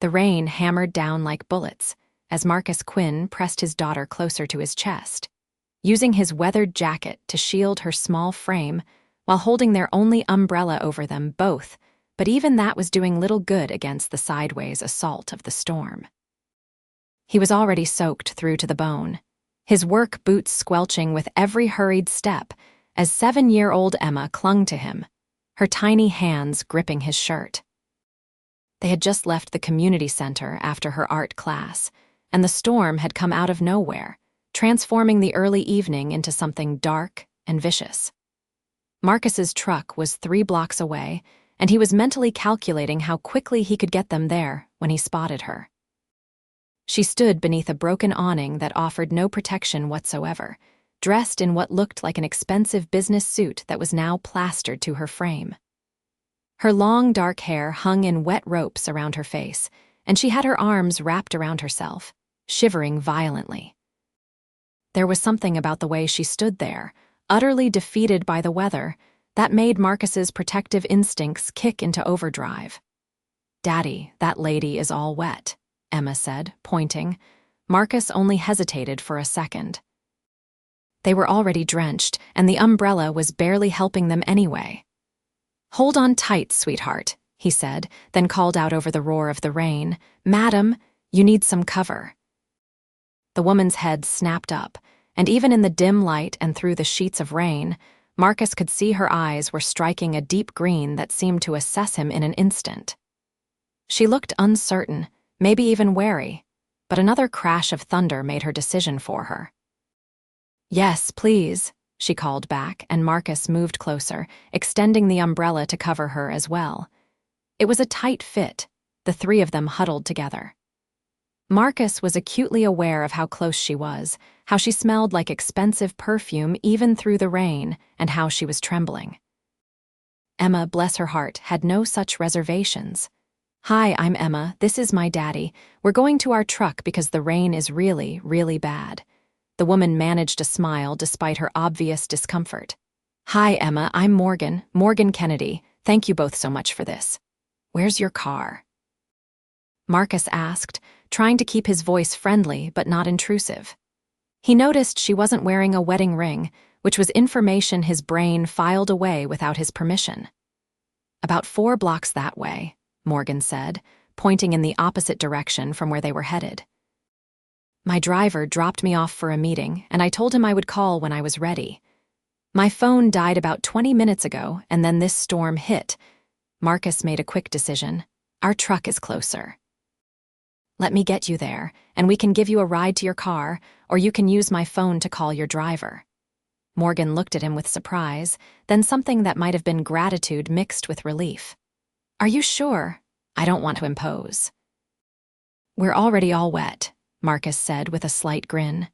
The rain hammered down like bullets as Marcus Quinn pressed his daughter closer to his chest, using his weathered jacket to shield her small frame while holding their only umbrella over them both, but even that was doing little good against the sideways assault of the storm. He was already soaked through to the bone, his work boots squelching with every hurried step as 7-year-old Emma clung to him, her tiny hands gripping his shirt. They had just left the community center after her art class, and the storm had come out of nowhere, transforming the early evening into something dark and vicious. Marcus's truck was 3 blocks away, and he was mentally calculating how quickly he could get them there when he spotted her. She stood beneath a broken awning that offered no protection whatsoever, dressed in what looked like an expensive business suit that was now plastered to her frame. Her long, dark hair hung in wet ropes around her face, and she had her arms wrapped around herself, shivering violently. There was something about the way she stood there, utterly defeated by the weather, that made Marcus's protective instincts kick into overdrive. "Daddy, that lady is all wet," Emma said, pointing. Marcus only hesitated for a second. They were already drenched, and the umbrella was barely helping them anyway. "Hold on tight, sweetheart," he said, then called out over the roar of the rain, "Madam, you need some cover." The woman's head snapped up, and even in the dim light and through the sheets of rain, Marcus could see her eyes were striking a deep green that seemed to assess him in an instant. She looked uncertain, maybe even wary, but another crash of thunder made her decision for her. "Yes, please," she called back, and Marcus moved closer, extending the umbrella to cover her as well. It was a tight fit, the 3 of them huddled together. Marcus was acutely aware of how close she was, how she smelled like expensive perfume even through the rain, and how she was trembling. Emma, bless her heart, had no such reservations. "Hi, I'm Emma. This is my daddy. We're going to our truck because the rain is really, really bad." The woman managed a smile despite her obvious discomfort. "Hi, Emma. I'm Morgan Kennedy. Thank you both so much for this. Where's your car?" Marcus asked, trying to keep his voice friendly but not intrusive. He noticed she wasn't wearing a wedding ring, which was information his brain filed away without his permission. "About 4 blocks that way," Morgan said, pointing in the opposite direction from where they were headed. "My driver dropped me off for a meeting, and I told him I would call when I was ready. My phone died about 20 minutes ago, and then this storm hit." Marcus made a quick decision. "Our truck is closer. Let me get you there, and we can give you a ride to your car, or you can use my phone to call your driver." Morgan looked at him with surprise, then something that might have been gratitude mixed with relief. "Are you sure? I don't want to impose." "We're already all wet," Marcus said with a slight grin.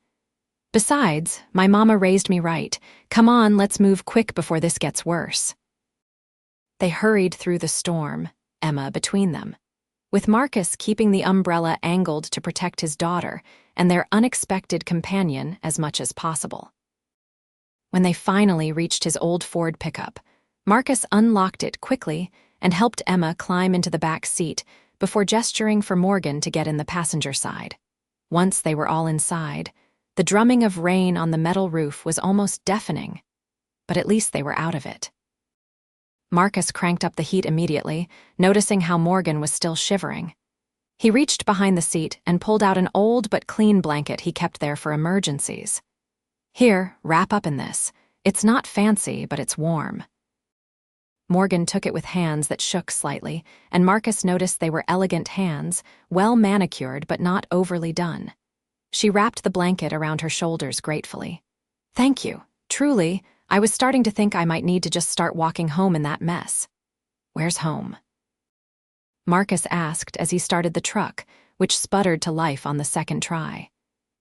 "Besides, my mama raised me right. Come on, let's move quick before this gets worse." They hurried through the storm, Emma between them, with Marcus keeping the umbrella angled to protect his daughter and their unexpected companion as much as possible. When they finally reached his old Ford pickup, Marcus unlocked it quickly and helped Emma climb into the back seat before gesturing for Morgan to get in the passenger side. Once they were all inside, the drumming of rain on the metal roof was almost deafening, but at least they were out of it. Marcus cranked up the heat immediately, noticing how Morgan was still shivering. He reached behind the seat and pulled out an old but clean blanket he kept there for emergencies. "Here, wrap up in this. It's not fancy, but it's warm." Morgan took it with hands that shook slightly, and Marcus noticed they were elegant hands, well manicured but not overly done. She wrapped the blanket around her shoulders gratefully. "Thank you. Truly, I was starting to think I might need to just start walking home in that mess." "Where's home?" Marcus asked as he started the truck, which sputtered to life on the second try.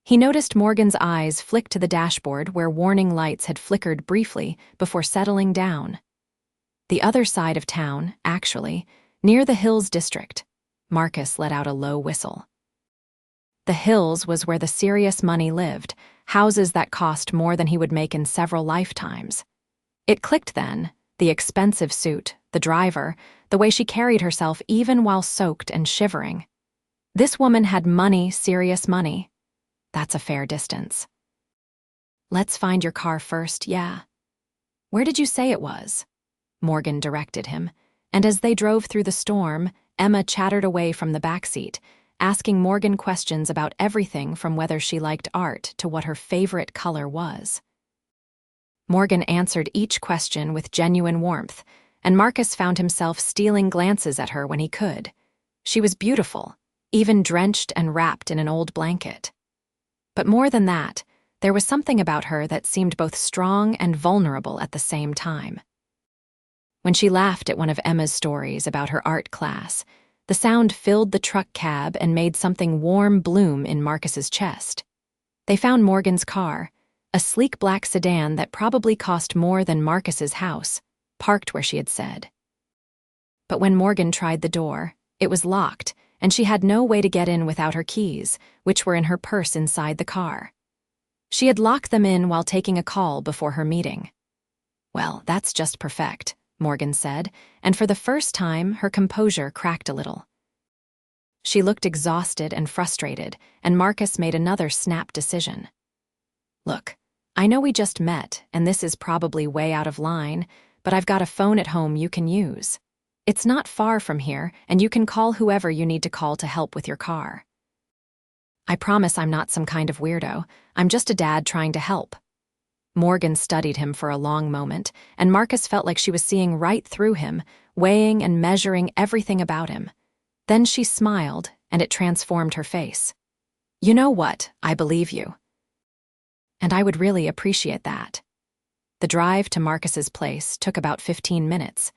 He noticed Morgan's eyes flick to the dashboard where warning lights had flickered briefly before settling down. "The other side of town, actually, near the Hills district." Marcus let out a low whistle. The Hills was where the serious money lived, houses that cost more than he would make in several lifetimes. It clicked then, the expensive suit, the driver, the way she carried herself even while soaked and shivering. This woman had money, serious money. That's a fair distance. Let's find your car first, yeah. Where did you say it was? Morgan directed him, and as they drove through the storm, Emma chattered away from the backseat, asking Morgan questions about everything from whether she liked art to what her favorite color was. Morgan answered each question with genuine warmth, and Marcus found himself stealing glances at her when he could. She was beautiful, even drenched and wrapped in an old blanket. But more than that, there was something about her that seemed both strong and vulnerable at the same time. When she laughed at one of Emma's stories about her art class, the sound filled the truck cab and made something warm bloom in Marcus's chest. They found Morgan's car, a sleek black sedan that probably cost more than Marcus's house, parked where she had said. But when Morgan tried the door, it was locked, and she had no way to get in without her keys, which were in her purse inside the car. She had locked them in while taking a call before her meeting. "Well, that's just perfect," Morgan said, and for the first time, her composure cracked a little. She looked exhausted and frustrated, and Marcus made another snap decision. "Look, I know we just met, and this is probably way out of line, but I've got a phone at home you can use. It's not far from here, and you can call whoever you need to call to help with your car. I promise I'm not some kind of weirdo. I'm just a dad trying to help." Morgan studied him for a long moment, and Marcus felt like she was seeing right through him, weighing and measuring everything about him. Then she smiled, and it transformed her face. "You know what? I believe you. And I would really appreciate that." The drive to Marcus's place took about 15 minutes.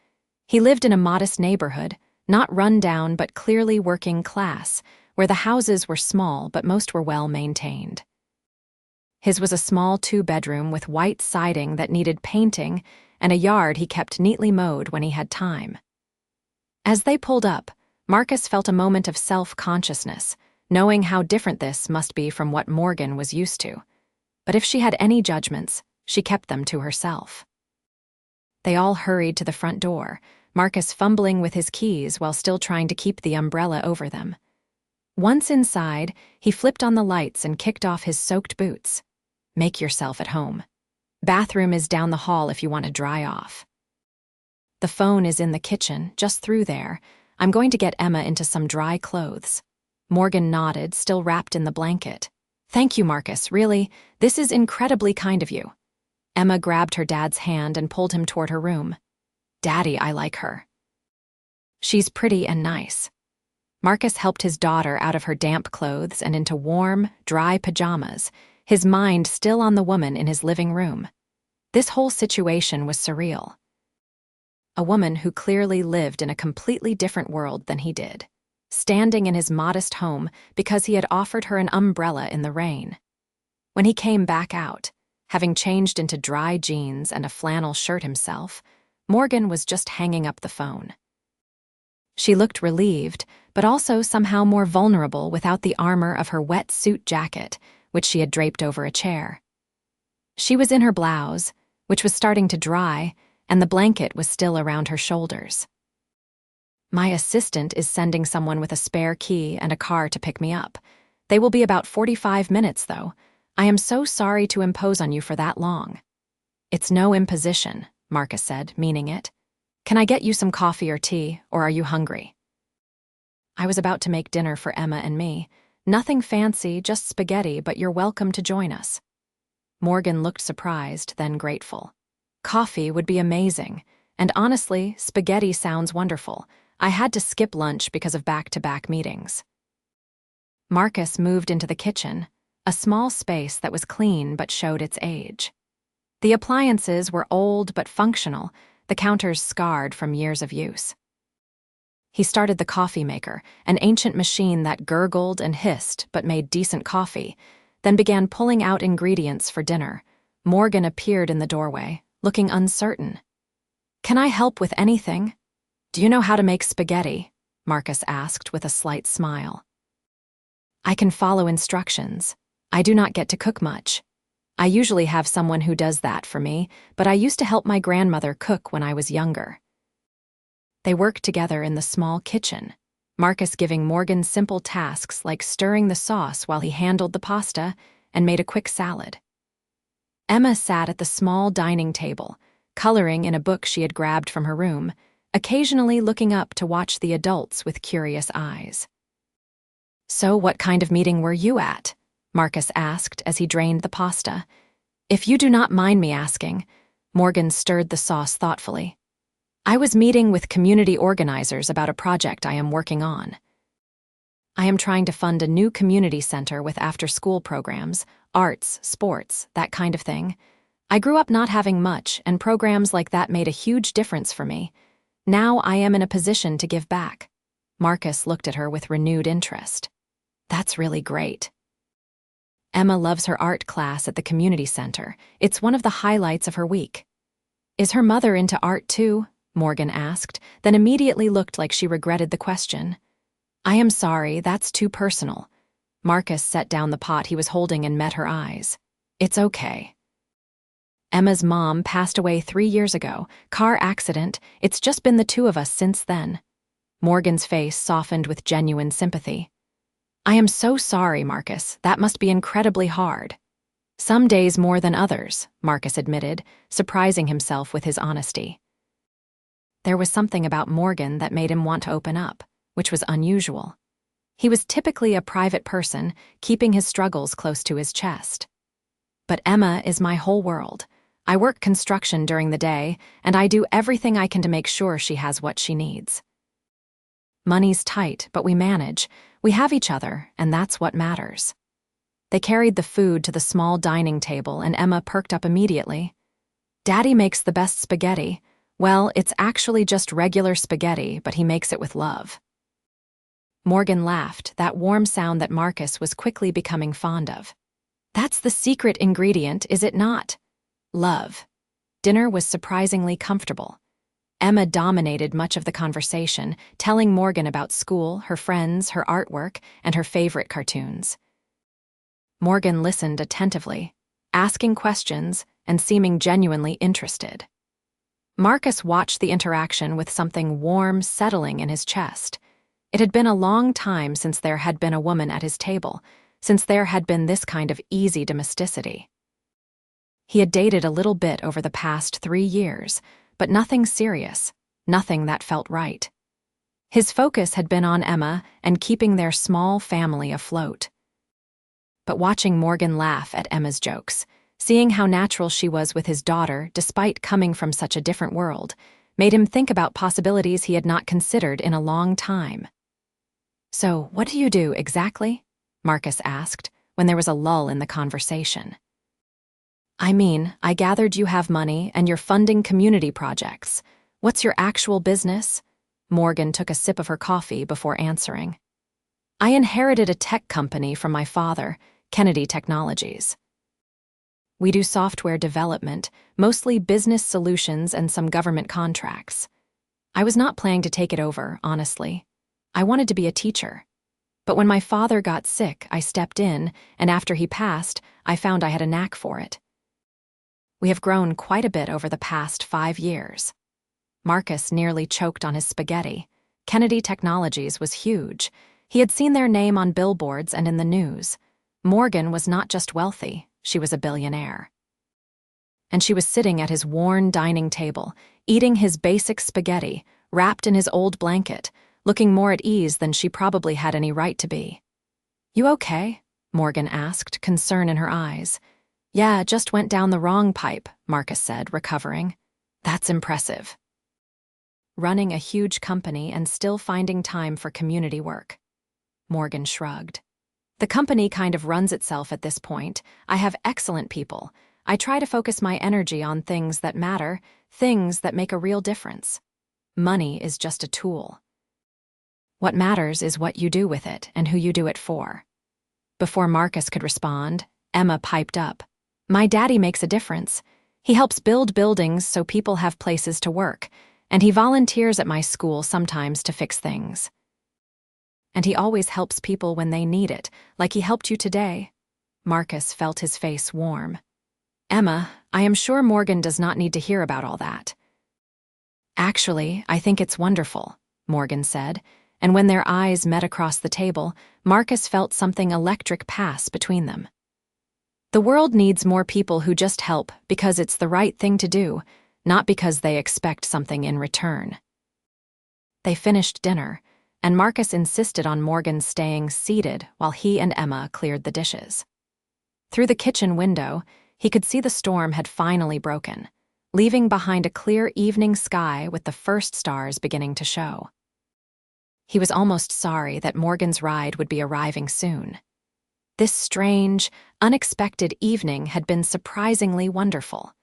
He lived in a modest neighborhood, not run down but clearly working class, where the houses were small but most were well maintained. His was a small 2-bedroom with white siding that needed painting and a yard he kept neatly mowed when he had time. As they pulled up, Marcus felt a moment of self-consciousness, knowing how different this must be from what Morgan was used to. But if she had any judgments, she kept them to herself. They all hurried to the front door, Marcus fumbling with his keys while still trying to keep the umbrella over them. Once inside, he flipped on the lights and kicked off his soaked boots. "Make yourself at home. Bathroom is down the hall if you want to dry off. The phone is in the kitchen, just through there. I'm going to get Emma into some dry clothes." Morgan nodded, still wrapped in the blanket. "Thank you, Marcus, really. This is incredibly kind of you." Emma grabbed her dad's hand and pulled him toward her room. "Daddy, I like her. She's pretty and nice." Marcus helped his daughter out of her damp clothes and into warm, dry pajamas, his mind still on the woman in his living room. This whole situation was surreal. A woman who clearly lived in a completely different world than he did, standing in his modest home because he had offered her an umbrella in the rain. When he came back out, having changed into dry jeans and a flannel shirt himself, Morgan was just hanging up the phone. She looked relieved, but also somehow more vulnerable without the armor of her wet suit jacket, which she had draped over a chair. She was in her blouse, which was starting to dry, and the blanket was still around her shoulders. "My assistant is sending someone with a spare key and a car to pick me up. They will be about 45 minutes, though. I am so sorry to impose on you for that long." "It's no imposition," Marcus said, meaning it. "Can I get you some coffee or tea, or are you hungry?" "I was about to make dinner for Emma and me. Nothing fancy, just spaghetti, but you're welcome to join us." Morgan looked surprised, then grateful. Coffee would be amazing, and honestly, spaghetti sounds wonderful. I had to skip lunch because of back-to-back meetings. Marcus moved into the kitchen, a small space that was clean but showed its age. The appliances were old but functional, the counters scarred from years of use. He started the coffee maker, an ancient machine that gurgled and hissed but made decent coffee, then began pulling out ingredients for dinner. Morgan appeared in the doorway, looking uncertain. "Can I help with anything?" "Do you know how to make spaghetti?" Marcus asked with a slight smile. "I can follow instructions. I do not get to cook much. I usually have someone who does that for me, but I used to help my grandmother cook when I was younger." They worked together in the small kitchen. Marcus giving Morgan simple tasks like stirring the sauce while he handled the pasta and made a quick salad. Emma sat at the small dining table, coloring in a book she had grabbed from her room, occasionally looking up to watch the adults with curious eyes. "So what kind of meeting were you at?" Marcus asked as he drained the pasta. "If you do not mind me asking," Morgan stirred the sauce thoughtfully. "I was meeting with community organizers about a project I am working on. I am trying to fund a new community center with after-school programs, arts, sports, that kind of thing. I grew up not having much, and programs like that made a huge difference for me. Now I am in a position to give back." Marcus looked at her with renewed interest. "That's really great." Emma loves her art class at the community center. It's one of the highlights of her week. "Is her mother into art too?" Morgan asked, then immediately looked like she regretted the question. "I am sorry, that's too personal." Marcus set down the pot he was holding and met her eyes. "It's okay. Emma's mom passed away 3 years ago. Car accident. It's just been the two of us since then." Morgan's face softened with genuine sympathy. "I am so sorry, Marcus. That must be incredibly hard." "Some days more than others," Marcus admitted, surprising himself with his honesty. There was something about Morgan that made him want to open up, which was unusual. He was typically a private person, keeping his struggles close to his chest. "But Emma is my whole world. I work construction during the day, and I do everything I can to make sure she has what she needs. Money's tight, but we manage. We have each other, and that's what matters." They carried the food to the small dining table, and Emma perked up immediately. "Daddy makes the best spaghetti. Well, it's actually just regular spaghetti, but he makes it with love." Morgan laughed, that warm sound that Marcus was quickly becoming fond of. "That's the secret ingredient, is it not? Love." Dinner was surprisingly comfortable. Emma dominated much of the conversation, telling Morgan about school, her friends, her artwork, and her favorite cartoons. Morgan listened attentively, asking questions and seeming genuinely interested. Marcus watched the interaction with something warm settling in his chest. It had been a long time since there had been a woman at his table, since there had been this kind of easy domesticity. He had dated a little bit over the past 3 years, but nothing serious, nothing that felt right. His focus had been on Emma and keeping their small family afloat. But watching Morgan laugh at Emma's jokes, seeing how natural she was with his daughter despite coming from such a different world, made him think about possibilities he had not considered in a long time. "So, what do you do exactly?" Marcus asked, when there was a lull in the conversation. "I mean, I gathered you have money and you're funding community projects. What's your actual business?" Morgan took a sip of her coffee before answering. "I inherited a tech company from my father, Kennedy Technologies. We do software development, mostly business solutions and some government contracts. I was not planning to take it over, honestly. I wanted to be a teacher. But when my father got sick, I stepped in, and after he passed, I found I had a knack for it. We have grown quite a bit over the past 5 years." Marcus nearly choked on his spaghetti. Kennedy Technologies was huge. He had seen their name on billboards and in the news. Morgan was not just wealthy, she was a billionaire. And she was sitting at his worn dining table, eating his basic spaghetti, wrapped in his old blanket, looking more at ease than she probably had any right to be. "You okay?" Morgan asked, concern in her eyes. "Yeah, just went down the wrong pipe," Marcus said, recovering. "That's impressive." Running a huge company and still finding time for community work. Morgan shrugged. "The company kind of runs itself at this point. I have excellent people. I try to focus my energy on things that matter, things that make a real difference. Money is just a tool. What matters is what you do with it and who you do it for." Before Marcus could respond, Emma piped up. "My daddy makes a difference. He helps build buildings so people have places to work, and he volunteers at my school sometimes to fix things. And he always helps people when they need it, like he helped you today." Marcus felt his face warm. "Emma, I am sure Morgan does not need to hear about all that." "Actually, I think it's wonderful," Morgan said, and when their eyes met across the table, Marcus felt something electric pass between them. The world needs more people who just help because it's the right thing to do, not because they expect something in return. They finished dinner, and Marcus insisted on Morgan staying seated while he and Emma cleared the dishes. Through the kitchen window, he could see the storm had finally broken, leaving behind a clear evening sky with the first stars beginning to show. He was almost sorry that Morgan's ride would be arriving soon. This strange, unexpected evening had been surprisingly wonderful.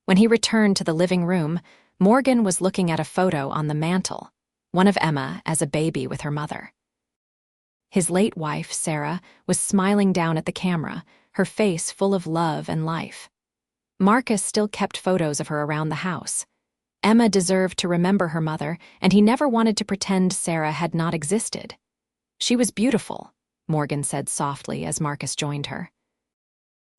When he returned to the living room, Morgan was looking at a photo on the mantel, one of Emma as a baby with her mother. His late wife, Sarah, was smiling down at the camera, her face full of love and life. Marcus still kept photos of her around the house. Emma deserved to remember her mother, and he never wanted to pretend Sarah had not existed. "She was beautiful," Morgan said softly as Marcus joined her.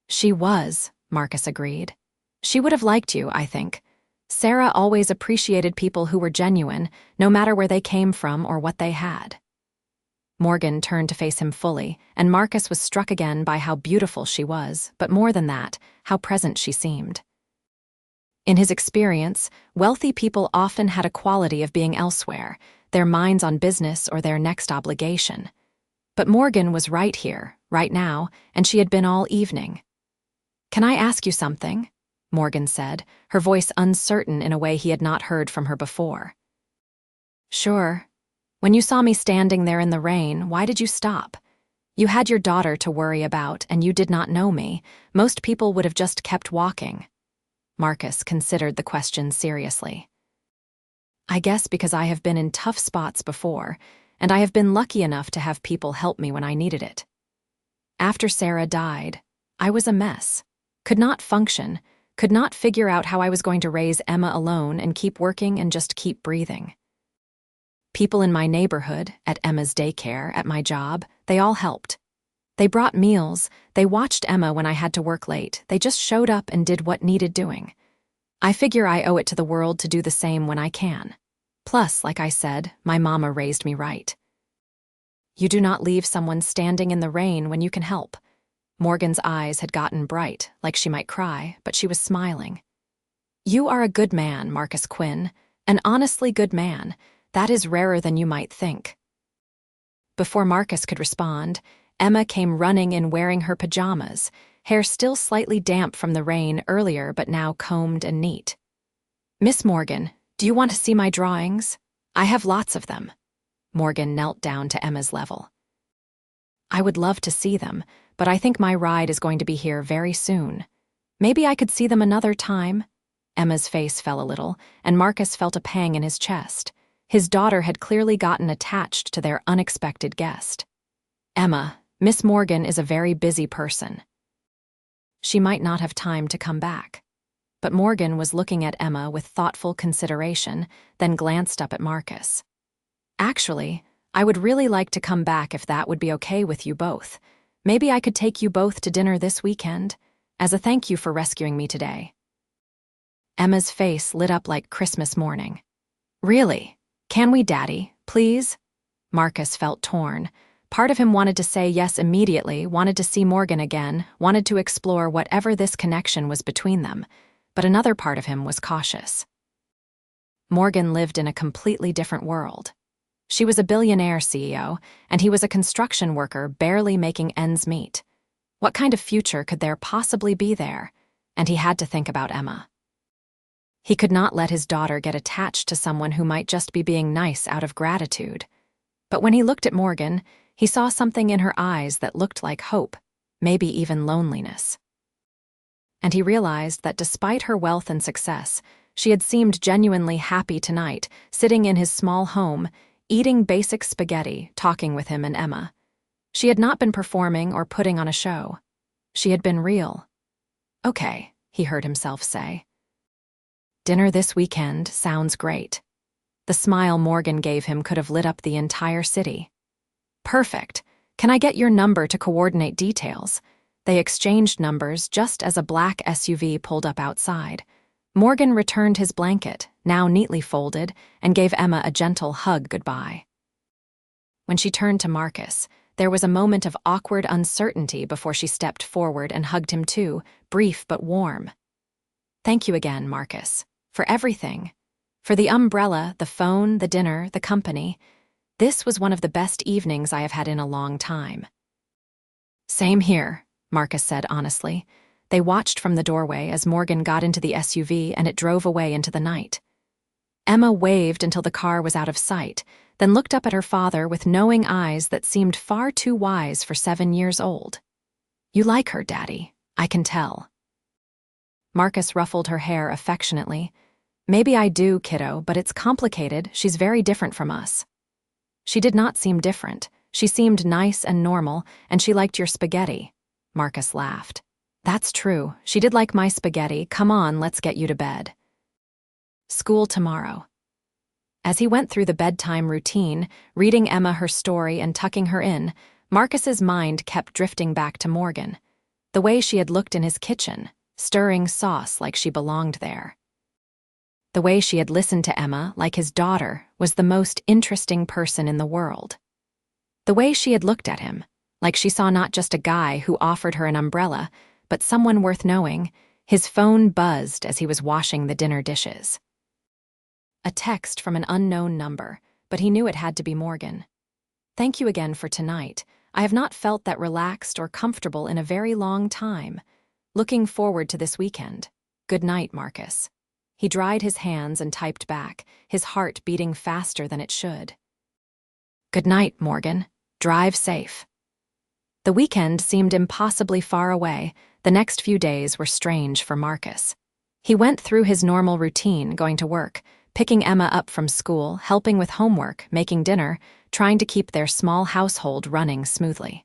"She was," Marcus agreed. "She would have liked you, I think. Sarah always appreciated people who were genuine, no matter where they came from or what they had." Morgan turned to face him fully, and Marcus was struck again by how beautiful she was, but more than that, how present she seemed. In his experience, wealthy people often had a quality of being elsewhere, their minds on business or their next obligation. But Morgan was right here, right now, and she had been all evening. "Can I ask you something?" Morgan said, her voice uncertain in a way he had not heard from her before. "Sure. When you saw me standing there in the rain, why did you stop? You had your daughter to worry about, and you did not know me. Most people would have just kept walking." Marcus considered the question seriously. "I guess because I have been in tough spots before, and I have been lucky enough to have people help me when I needed it. After Sarah died, I was a mess, could not function, could not figure out how I was going to raise Emma alone and keep working and just keep breathing. People in my neighborhood, at Emma's daycare, at my job, they all helped. They brought meals, they watched Emma when I had to work late, they just showed up and did what needed doing. I figure I owe it to the world to do the same when I can. Plus, like I said, my mama raised me right." "You do not leave someone standing in the rain when you can help." Morgan's eyes had gotten bright, like she might cry, but she was smiling. "You are a good man, Marcus Quinn, an honestly good man. That is rarer than you might think." Before Marcus could respond, Emma came running in wearing her pajamas, hair still slightly damp from the rain earlier but now combed and neat. "Miss Morgan, do you want to see my drawings? I have lots of them." Morgan knelt down to Emma's level. "I would love to see them, but I think my ride is going to be here very soon. Maybe I could see them another time." Emma's face fell a little, and Marcus felt a pang in his chest. His daughter had clearly gotten attached to their unexpected guest. "Emma, Miss Morgan is a very busy person. She might not have time to come back." But Morgan was looking at Emma with thoughtful consideration, then glanced up at Marcus. "Actually, I would really like to come back if that would be okay with you both. Maybe I could take you both to dinner this weekend, as a thank you for rescuing me today." Emma's face lit up like Christmas morning. "Really? Can we, Daddy, please?" Marcus felt torn. Part of him wanted to say yes immediately, wanted to see Morgan again, wanted to explore whatever this connection was between them, but another part of him was cautious. Morgan lived in a completely different world. She was a billionaire CEO, and he was a construction worker barely making ends meet. What kind of future could there possibly be there? And he had to think about Emma. He could not let his daughter get attached to someone who might just be being nice out of gratitude. But when he looked at Morgan, he saw something in her eyes that looked like hope, maybe even loneliness. And he realized that despite her wealth and success, she had seemed genuinely happy tonight, sitting in his small home, eating basic spaghetti, talking with him and Emma. She had not been performing or putting on a show. She had been real. "Okay," he heard himself say. "Dinner this weekend sounds great." The smile Morgan gave him could have lit up the entire city. "Perfect. Can I get your number to coordinate details?" They exchanged numbers just as a black SUV pulled up outside. Morgan returned his blanket, now neatly folded, and gave Emma a gentle hug goodbye. When she turned to Marcus, there was a moment of awkward uncertainty before she stepped forward and hugged him too, brief but warm. "Thank you again, Marcus, for everything. For the umbrella, the phone, the dinner, the company. This was one of the best evenings I have had in a long time." "Same here," Marcus said honestly. They watched from the doorway as Morgan got into the SUV and it drove away into the night. Emma waved until the car was out of sight, then looked up at her father with knowing eyes that seemed far too wise for 7 years old. "You like her, Daddy, I can tell." Marcus ruffled her hair affectionately. "Maybe I do, kiddo, but it's complicated. She's very different from us." "She did not seem different. She seemed nice and normal, and she liked your spaghetti." Marcus laughed. "That's true. She did like my spaghetti. Come on, let's get you to bed." School tomorrow. As he went through the bedtime routine, reading Emma her story and tucking her in, Marcus's mind kept drifting back to Morgan. The way she had looked in his kitchen, stirring sauce like she belonged there. The way she had listened to Emma like his daughter was the most interesting person in the world. The way she had looked at him, like she saw not just a guy who offered her an umbrella, but someone worth knowing. His phone buzzed as he was washing the dinner dishes. A text from an unknown number, but he knew it had to be Morgan. "Thank you again for tonight. I have not felt that relaxed or comfortable in a very long time. Looking forward to this weekend. Good night, Marcus." He dried his hands and typed back, his heart beating faster than it should. "Good night, Morgan. Drive safe." The weekend seemed impossibly far away. The next few days were strange for Marcus. He went through his normal routine, going to work, picking Emma up from school, helping with homework, making dinner, trying to keep their small household running smoothly.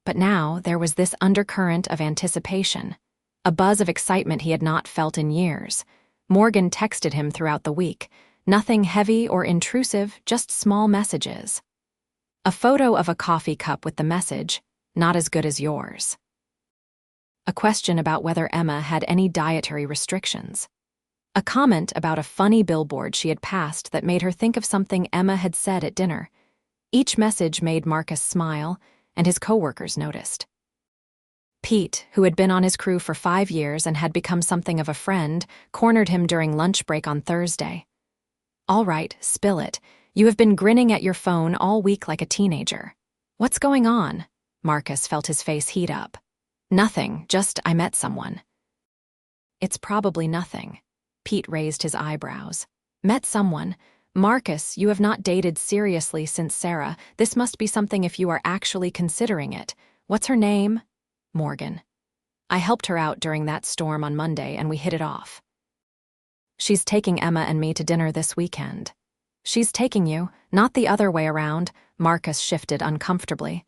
But now there was this undercurrent of anticipation, a buzz of excitement he had not felt in years. Morgan texted him throughout the week, nothing heavy or intrusive, just small messages. A photo of a coffee cup with the message, "Not as good as yours." A question about whether Emma had any dietary restrictions. A comment about a funny billboard she had passed that made her think of something Emma had said at dinner. Each message made Marcus smile, and his coworkers noticed. Pete, who had been on his crew for 5 years and had become something of a friend, cornered him during lunch break on Thursday. "All right, spill it. You have been grinning at your phone all week like a teenager. What's going on?" Marcus felt his face heat up. "Nothing, just I met someone." "It's probably nothing." Pete raised his eyebrows. "Met someone? Marcus, you have not dated seriously since Sarah. This must be something if you are actually considering it. What's her name?" "Morgan. I helped her out during that storm on Monday and we hit it off. She's taking Emma and me to dinner this weekend." "She's taking you, not the other way around." Marcus shifted uncomfortably.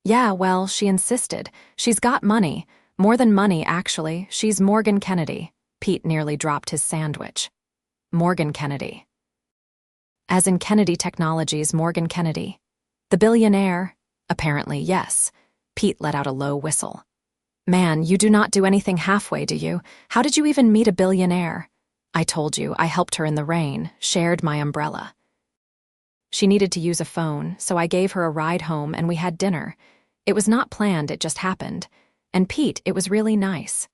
"Yeah, well, she insisted. She's got money. More than money, actually. She's Morgan Kennedy." Pete nearly dropped his sandwich. "Morgan Kennedy." "As in Kennedy Technologies, Morgan Kennedy. The billionaire?" "Apparently, yes." Pete let out a low whistle. "Man, you do not do anything halfway, do you? How did you even meet a billionaire?" "I told you, I helped her in the rain, shared my umbrella. She needed to use a phone, so I gave her a ride home and we had dinner. It was not planned, it just happened. And Pete, it was really nice.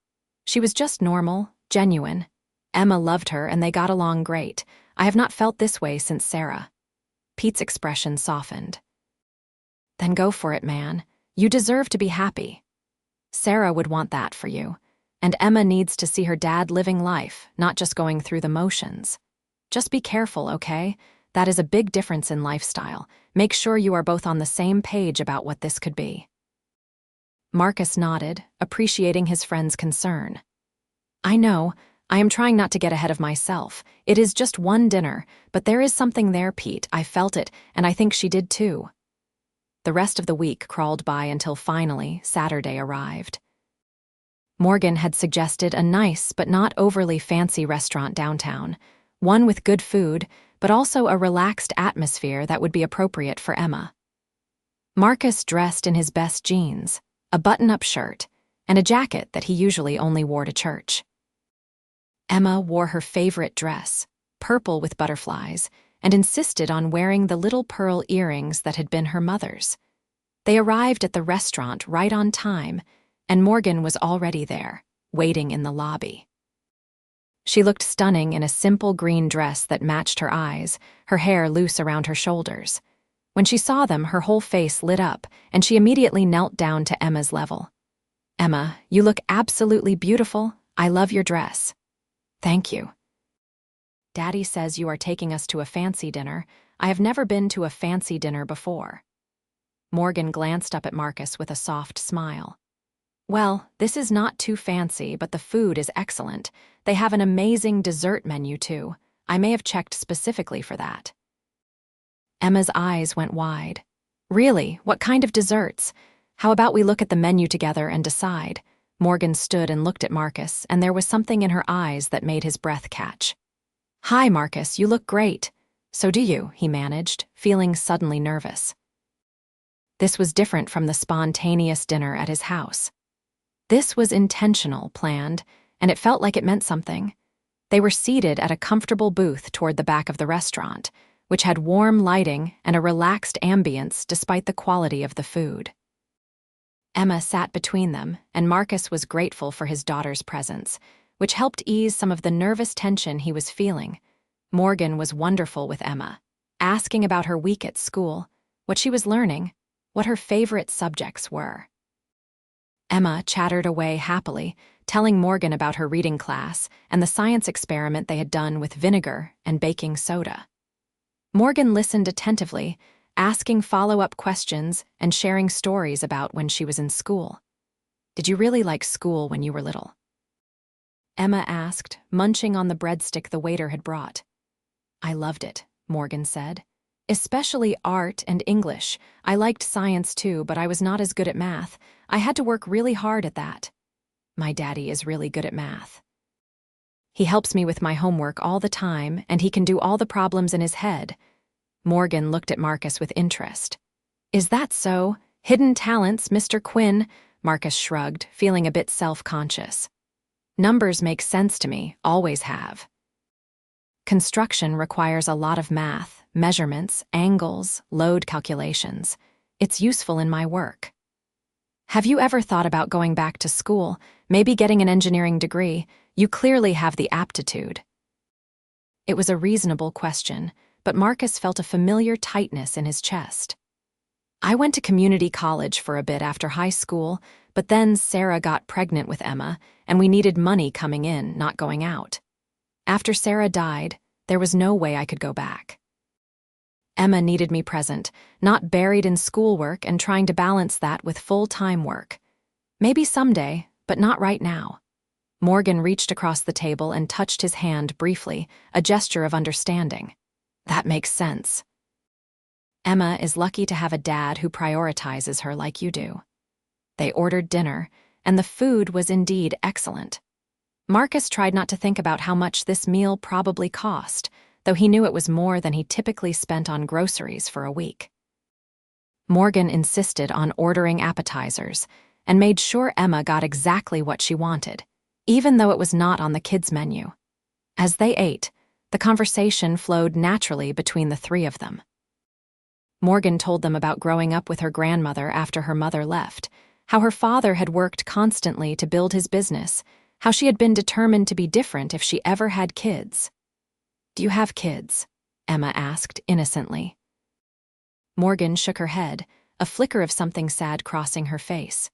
She was just normal, genuine. Emma loved her and they got along great. I have not felt this way since Sarah." Pete's expression softened. "Then go for it, man. You deserve to be happy. Sarah would want that for you. And Emma needs to see her dad living life, not just going through the motions. Just be careful, okay? That is a big difference in lifestyle. Make sure you are both on the same page about what this could be." Marcus nodded, appreciating his friend's concern. "I know. I am trying not to get ahead of myself. It is just one dinner, but there is something there, Pete. I felt it, and I think she did too." The rest of the week crawled by until finally Saturday arrived. Morgan had suggested a nice but not overly fancy restaurant downtown, one with good food, but also a relaxed atmosphere that would be appropriate for Emma. Marcus dressed in his best jeans, a button-up shirt, and a jacket that he usually only wore to church. Emma wore her favorite dress, purple with butterflies, and insisted on wearing the little pearl earrings that had been her mother's. They arrived at the restaurant right on time, and Morgan was already there, waiting in the lobby. She looked stunning in a simple green dress that matched her eyes, her hair loose around her shoulders. When she saw them, her whole face lit up, and she immediately knelt down to Emma's level. "Emma, you look absolutely beautiful. I love your dress." "Thank you." "Daddy says you are taking us to a fancy dinner. I have never been to a fancy dinner before." Morgan glanced up at Marcus with a soft smile. "Well, this is not too fancy, but the food is excellent. They have an amazing dessert menu, too. I may have checked specifically for that." Emma's eyes went wide. "Really? What kind of desserts? How about we look at the menu together and decide?" Morgan stood and looked at Marcus, and there was something in her eyes that made his breath catch. "Hi, Marcus, you look great." "So do you," he managed, feeling suddenly nervous. This was different from the spontaneous dinner at his house. This was intentional, planned, and it felt like it meant something. They were seated at a comfortable booth toward the back of the restaurant, which had warm lighting and a relaxed ambience despite the quality of the food. Emma sat between them, and Marcus was grateful for his daughter's presence, which helped ease some of the nervous tension he was feeling. Morgan was wonderful with Emma, asking about her week at school, what she was learning, what her favorite subjects were. Emma chattered away happily, telling Morgan about her reading class and the science experiment they had done with vinegar and baking soda. Morgan listened attentively, asking follow-up questions and sharing stories about when she was in school. "Did you really like school when you were little?" Emma asked, munching on the breadstick the waiter had brought. "I loved it," Morgan said. "Especially art and English. I liked science too, but I was not as good at math. I had to work really hard at that." "My daddy is really good at math. He helps me with my homework all the time, and he can do all the problems in his head." Morgan looked at Marcus with interest. "Is that so? Hidden talents, Mr. Quinn?" Marcus shrugged, feeling a bit self-conscious. "Numbers make sense to me, always have. Construction requires a lot of math, measurements, angles, load calculations. It's useful in my work." "Have you ever thought about going back to school, maybe getting an engineering degree? You clearly have the aptitude." It was a reasonable question, but Marcus felt a familiar tightness in his chest. "I went to community college for a bit after high school, but then Sarah got pregnant with Emma, and we needed money coming in, not going out. After Sarah died, there was no way I could go back. Emma needed me present, not buried in schoolwork and trying to balance that with full-time work. Maybe someday, but not right now." Morgan reached across the table and touched his hand briefly, a gesture of understanding. "That makes sense. Emma is lucky to have a dad who prioritizes her like you do." They ordered dinner, and the food was indeed excellent. Marcus tried not to think about how much this meal probably cost, though he knew it was more than he typically spent on groceries for a week. Morgan insisted on ordering appetizers and made sure Emma got exactly what she wanted, even though it was not on the kids' menu. As they ate, the conversation flowed naturally between the three of them. Morgan told them about growing up with her grandmother after her mother left, how her father had worked constantly to build his business, how she had been determined to be different if she ever had kids. "Do you have kids?" Emma asked innocently. Morgan shook her head, a flicker of something sad crossing her face.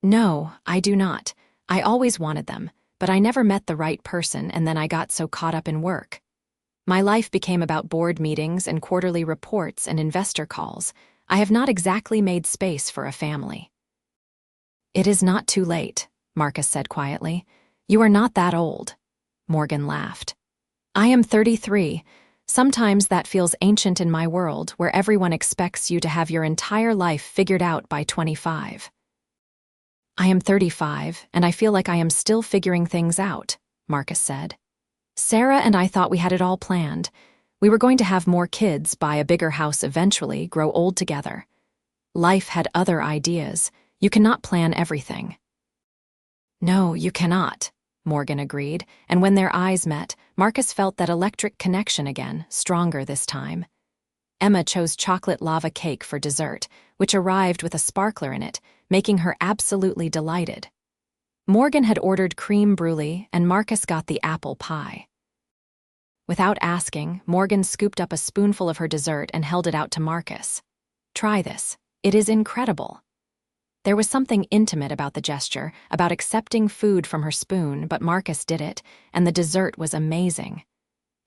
"No, I do not. I always wanted them, but I never met the right person, and then I got so caught up in work. My life became about board meetings and quarterly reports and investor calls. I have not exactly made space for a family." "It is not too late," Marcus said quietly. "You are not that old." Morgan laughed. "I am 33. Sometimes that feels ancient in my world, where everyone expects you to have your entire life figured out by 25. "I am 35, and I feel like I am still figuring things out," Marcus said. "Sarah and I thought we had it all planned. We were going to have more kids, buy a bigger house eventually, grow old together. Life had other ideas. You cannot plan everything." "No, you cannot," Morgan agreed, and when their eyes met, Marcus felt that electric connection again, stronger this time. Emma chose chocolate lava cake for dessert, which arrived with a sparkler in it, making her absolutely delighted. Morgan had ordered crème brûlée, and Marcus got the apple pie. Without asking, Morgan scooped up a spoonful of her dessert and held it out to Marcus. "Try this. It is incredible." There was something intimate about the gesture, about accepting food from her spoon, but Marcus did it, and the dessert was amazing.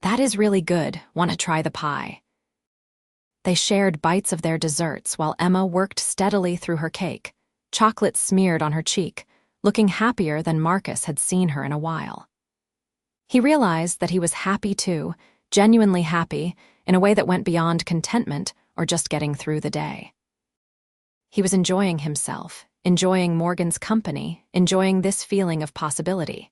"That is really good. Want to try the pie?" They shared bites of their desserts while Emma worked steadily through her cake, chocolate smeared on her cheek, looking happier than Marcus had seen her in a while. He realized that he was happy too, genuinely happy, in a way that went beyond contentment or just getting through the day. He was enjoying himself, enjoying Morgan's company, enjoying this feeling of possibility.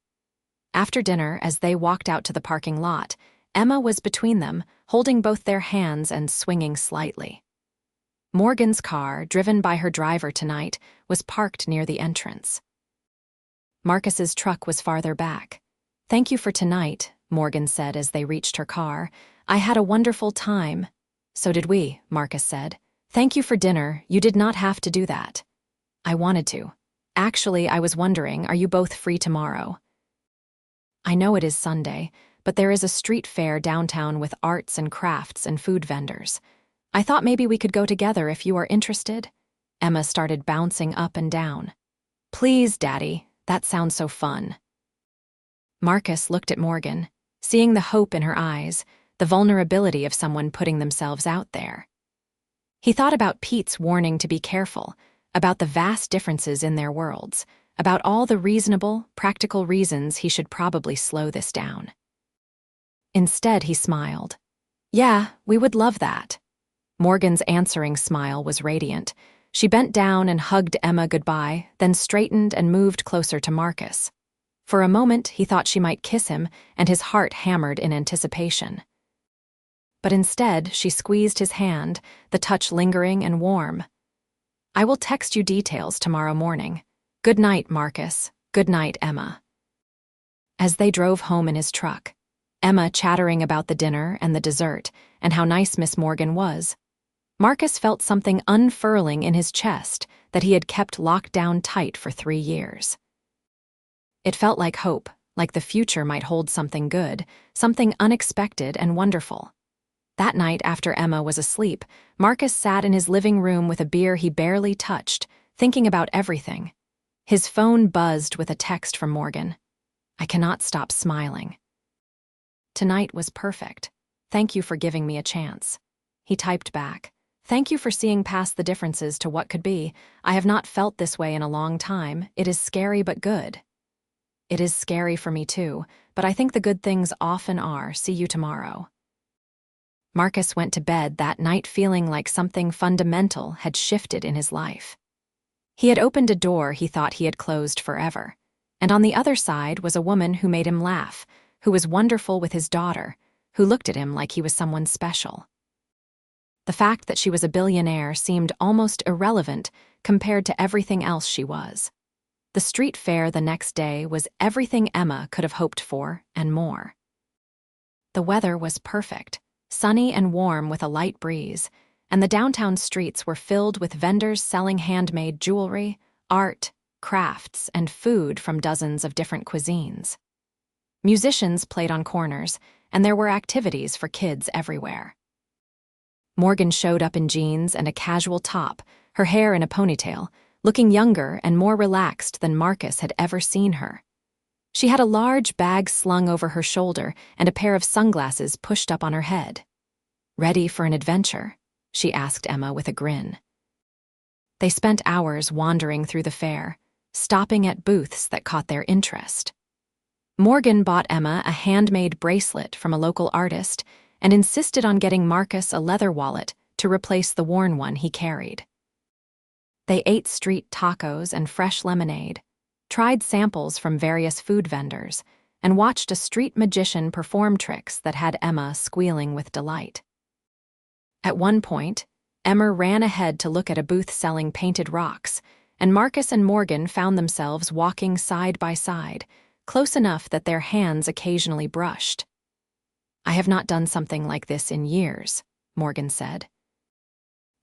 After dinner, as they walked out to the parking lot, Emma was between them, holding both their hands and swinging slightly. Morgan's car, driven by her driver tonight, was parked near the entrance. Marcus's truck was farther back. "Thank you for tonight," Morgan said as they reached her car. "I had a wonderful time." "So did we," Marcus said. "Thank you for dinner. You did not have to do that." "I wanted to. Actually, I was wondering, are you both free tomorrow?" "I know it is Sunday, but there is a street fair downtown with arts and crafts and food vendors. I thought maybe we could go together if you are interested." Emma started bouncing up and down. "Please, Daddy, that sounds so fun." Marcus looked at Morgan, seeing the hope in her eyes, the vulnerability of someone putting themselves out there. He thought about Pete's warning to be careful, about the vast differences in their worlds, about all the reasonable, practical reasons he should probably slow this down. Instead, he smiled. "Yeah, we would love that." Morgan's answering smile was radiant. She bent down and hugged Emma goodbye, then straightened and moved closer to Marcus. For a moment, he thought she might kiss him, and his heart hammered in anticipation. But instead, she squeezed his hand, the touch lingering and warm. "I will text you details tomorrow morning. Good night, Marcus. Good night, Emma." As they drove home in his truck, Emma chattering about the dinner and the dessert and how nice Miss Morgan was, Marcus felt something unfurling in his chest that he had kept locked down tight for 3 years. It felt like hope, like the future might hold something good, something unexpected and wonderful. That night, after Emma was asleep, Marcus sat in his living room with a beer he barely touched, thinking about everything. His phone buzzed with a text from Morgan. "I cannot stop smiling. Tonight was perfect. Thank you for giving me a chance." He typed back, "Thank you for seeing past the differences to what could be. I have not felt this way in a long time. It is scary but good." "It is scary for me too, but I think the good things often are. See you tomorrow." Marcus went to bed that night feeling like something fundamental had shifted in his life. He had opened a door he thought he had closed forever, and on the other side was a woman who made him laugh, who was wonderful with his daughter, who looked at him like he was someone special. The fact that she was a billionaire seemed almost irrelevant compared to everything else she was. The street fair the next day was everything Emma could have hoped for and more. The weather was perfect, sunny and warm with a light breeze, and the downtown streets were filled with vendors selling handmade jewelry, art, crafts, and food from dozens of different cuisines. Musicians played on corners, and there were activities for kids everywhere. Morgan showed up in jeans and a casual top, her hair in a ponytail, looking younger and more relaxed than Marcus had ever seen her. She had a large bag slung over her shoulder and a pair of sunglasses pushed up on her head. "Ready for an adventure?" she asked Emma with a grin. They spent hours wandering through the fair, stopping at booths that caught their interest. Morgan bought Emma a handmade bracelet from a local artist and insisted on getting Marcus a leather wallet to replace the worn one he carried. They ate street tacos and fresh lemonade, tried samples from various food vendors, and watched a street magician perform tricks that had Emma squealing with delight. At one point, Emma ran ahead to look at a booth selling painted rocks, and Marcus and Morgan found themselves walking side by side, close enough that their hands occasionally brushed. "I have not done something like this in years," Morgan said.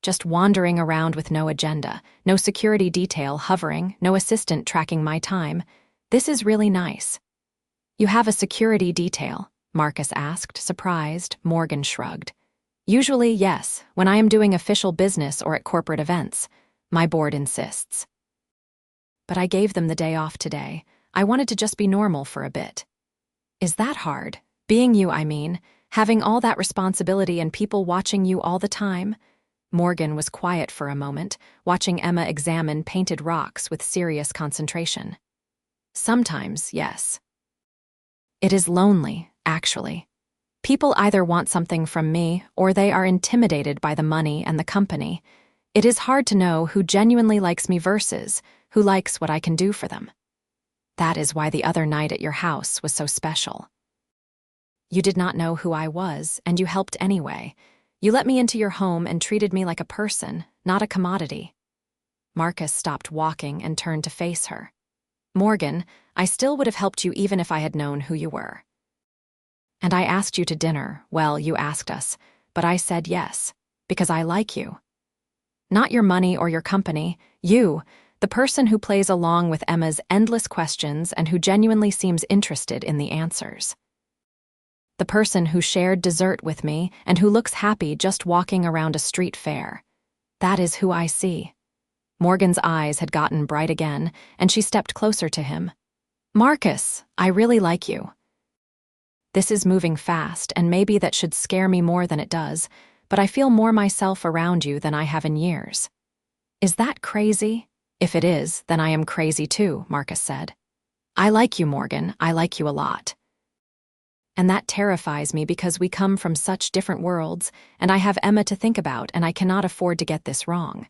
"Just wandering around with no agenda, no security detail hovering, no assistant tracking my time. This is really nice." "You have a security detail?" Marcus asked, surprised. Morgan shrugged. "Usually, yes, when I am doing official business or at corporate events. My board insists." "But I gave them the day off today. I wanted to just be normal for a bit." "Is that hard? Being you, I mean. Having all that responsibility and people watching you all the time?" Morgan was quiet for a moment, watching Emma examine painted rocks with serious concentration. "Sometimes, yes. It is lonely, actually. People either want something from me or they are intimidated by the money and the company. It is hard to know who genuinely likes me versus who likes what I can do for them. That is why the other night at your house was so special. You did not know who I was, and you helped anyway. You let me into your home and treated me like a person, not a commodity." Marcus stopped walking and turned to face her. "Morgan, I still would have helped you even if I had known who you were. And I asked you to dinner. Well, you asked us, but I said yes, because I like you. Not your money or your company, you, the person who plays along with Emma's endless questions and who genuinely seems interested in the answers. The person who shared dessert with me and who looks happy just walking around a street fair. That is who I see." Morgan's eyes had gotten bright again, and she stepped closer to him. "Marcus, I really like you. This is moving fast, and maybe that should scare me more than it does, but I feel more myself around you than I have in years." "Is that crazy?" "If it is, then I am crazy too," Marcus said. "I like you, Morgan. I like you a lot. And that terrifies me because we come from such different worlds, and I have Emma to think about, and I cannot afford to get this wrong.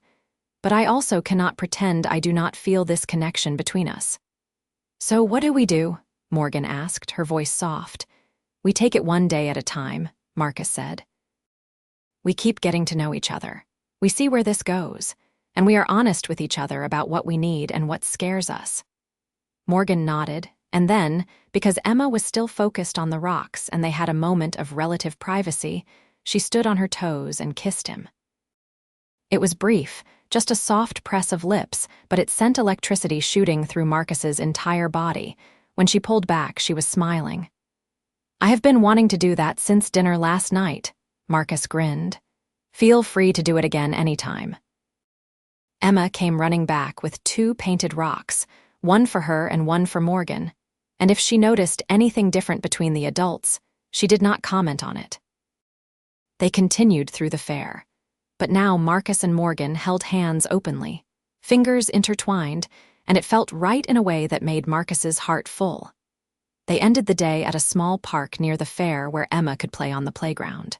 But I also cannot pretend I do not feel this connection between us." "So what do we do?" Morgan asked, her voice soft. "We take it one day at a time," Marcus said. "We keep getting to know each other. We see where this goes, and we are honest with each other about what we need and what scares us." Morgan nodded, and then, because Emma was still focused on the rocks and they had a moment of relative privacy, she stood on her toes and kissed him. It was brief, just a soft press of lips, but it sent electricity shooting through Marcus's entire body. When she pulled back, she was smiling. "I have been wanting to do that since dinner last night," Marcus grinned. "Feel free to do it again anytime." Emma came running back with 2 painted rocks, one for her and one for Morgan, and if she noticed anything different between the adults, she did not comment on it. They continued through the fair, but now Marcus and Morgan held hands openly, fingers intertwined, and it felt right in a way that made Marcus's heart full. They ended the day at a small park near the fair where Emma could play on the playground.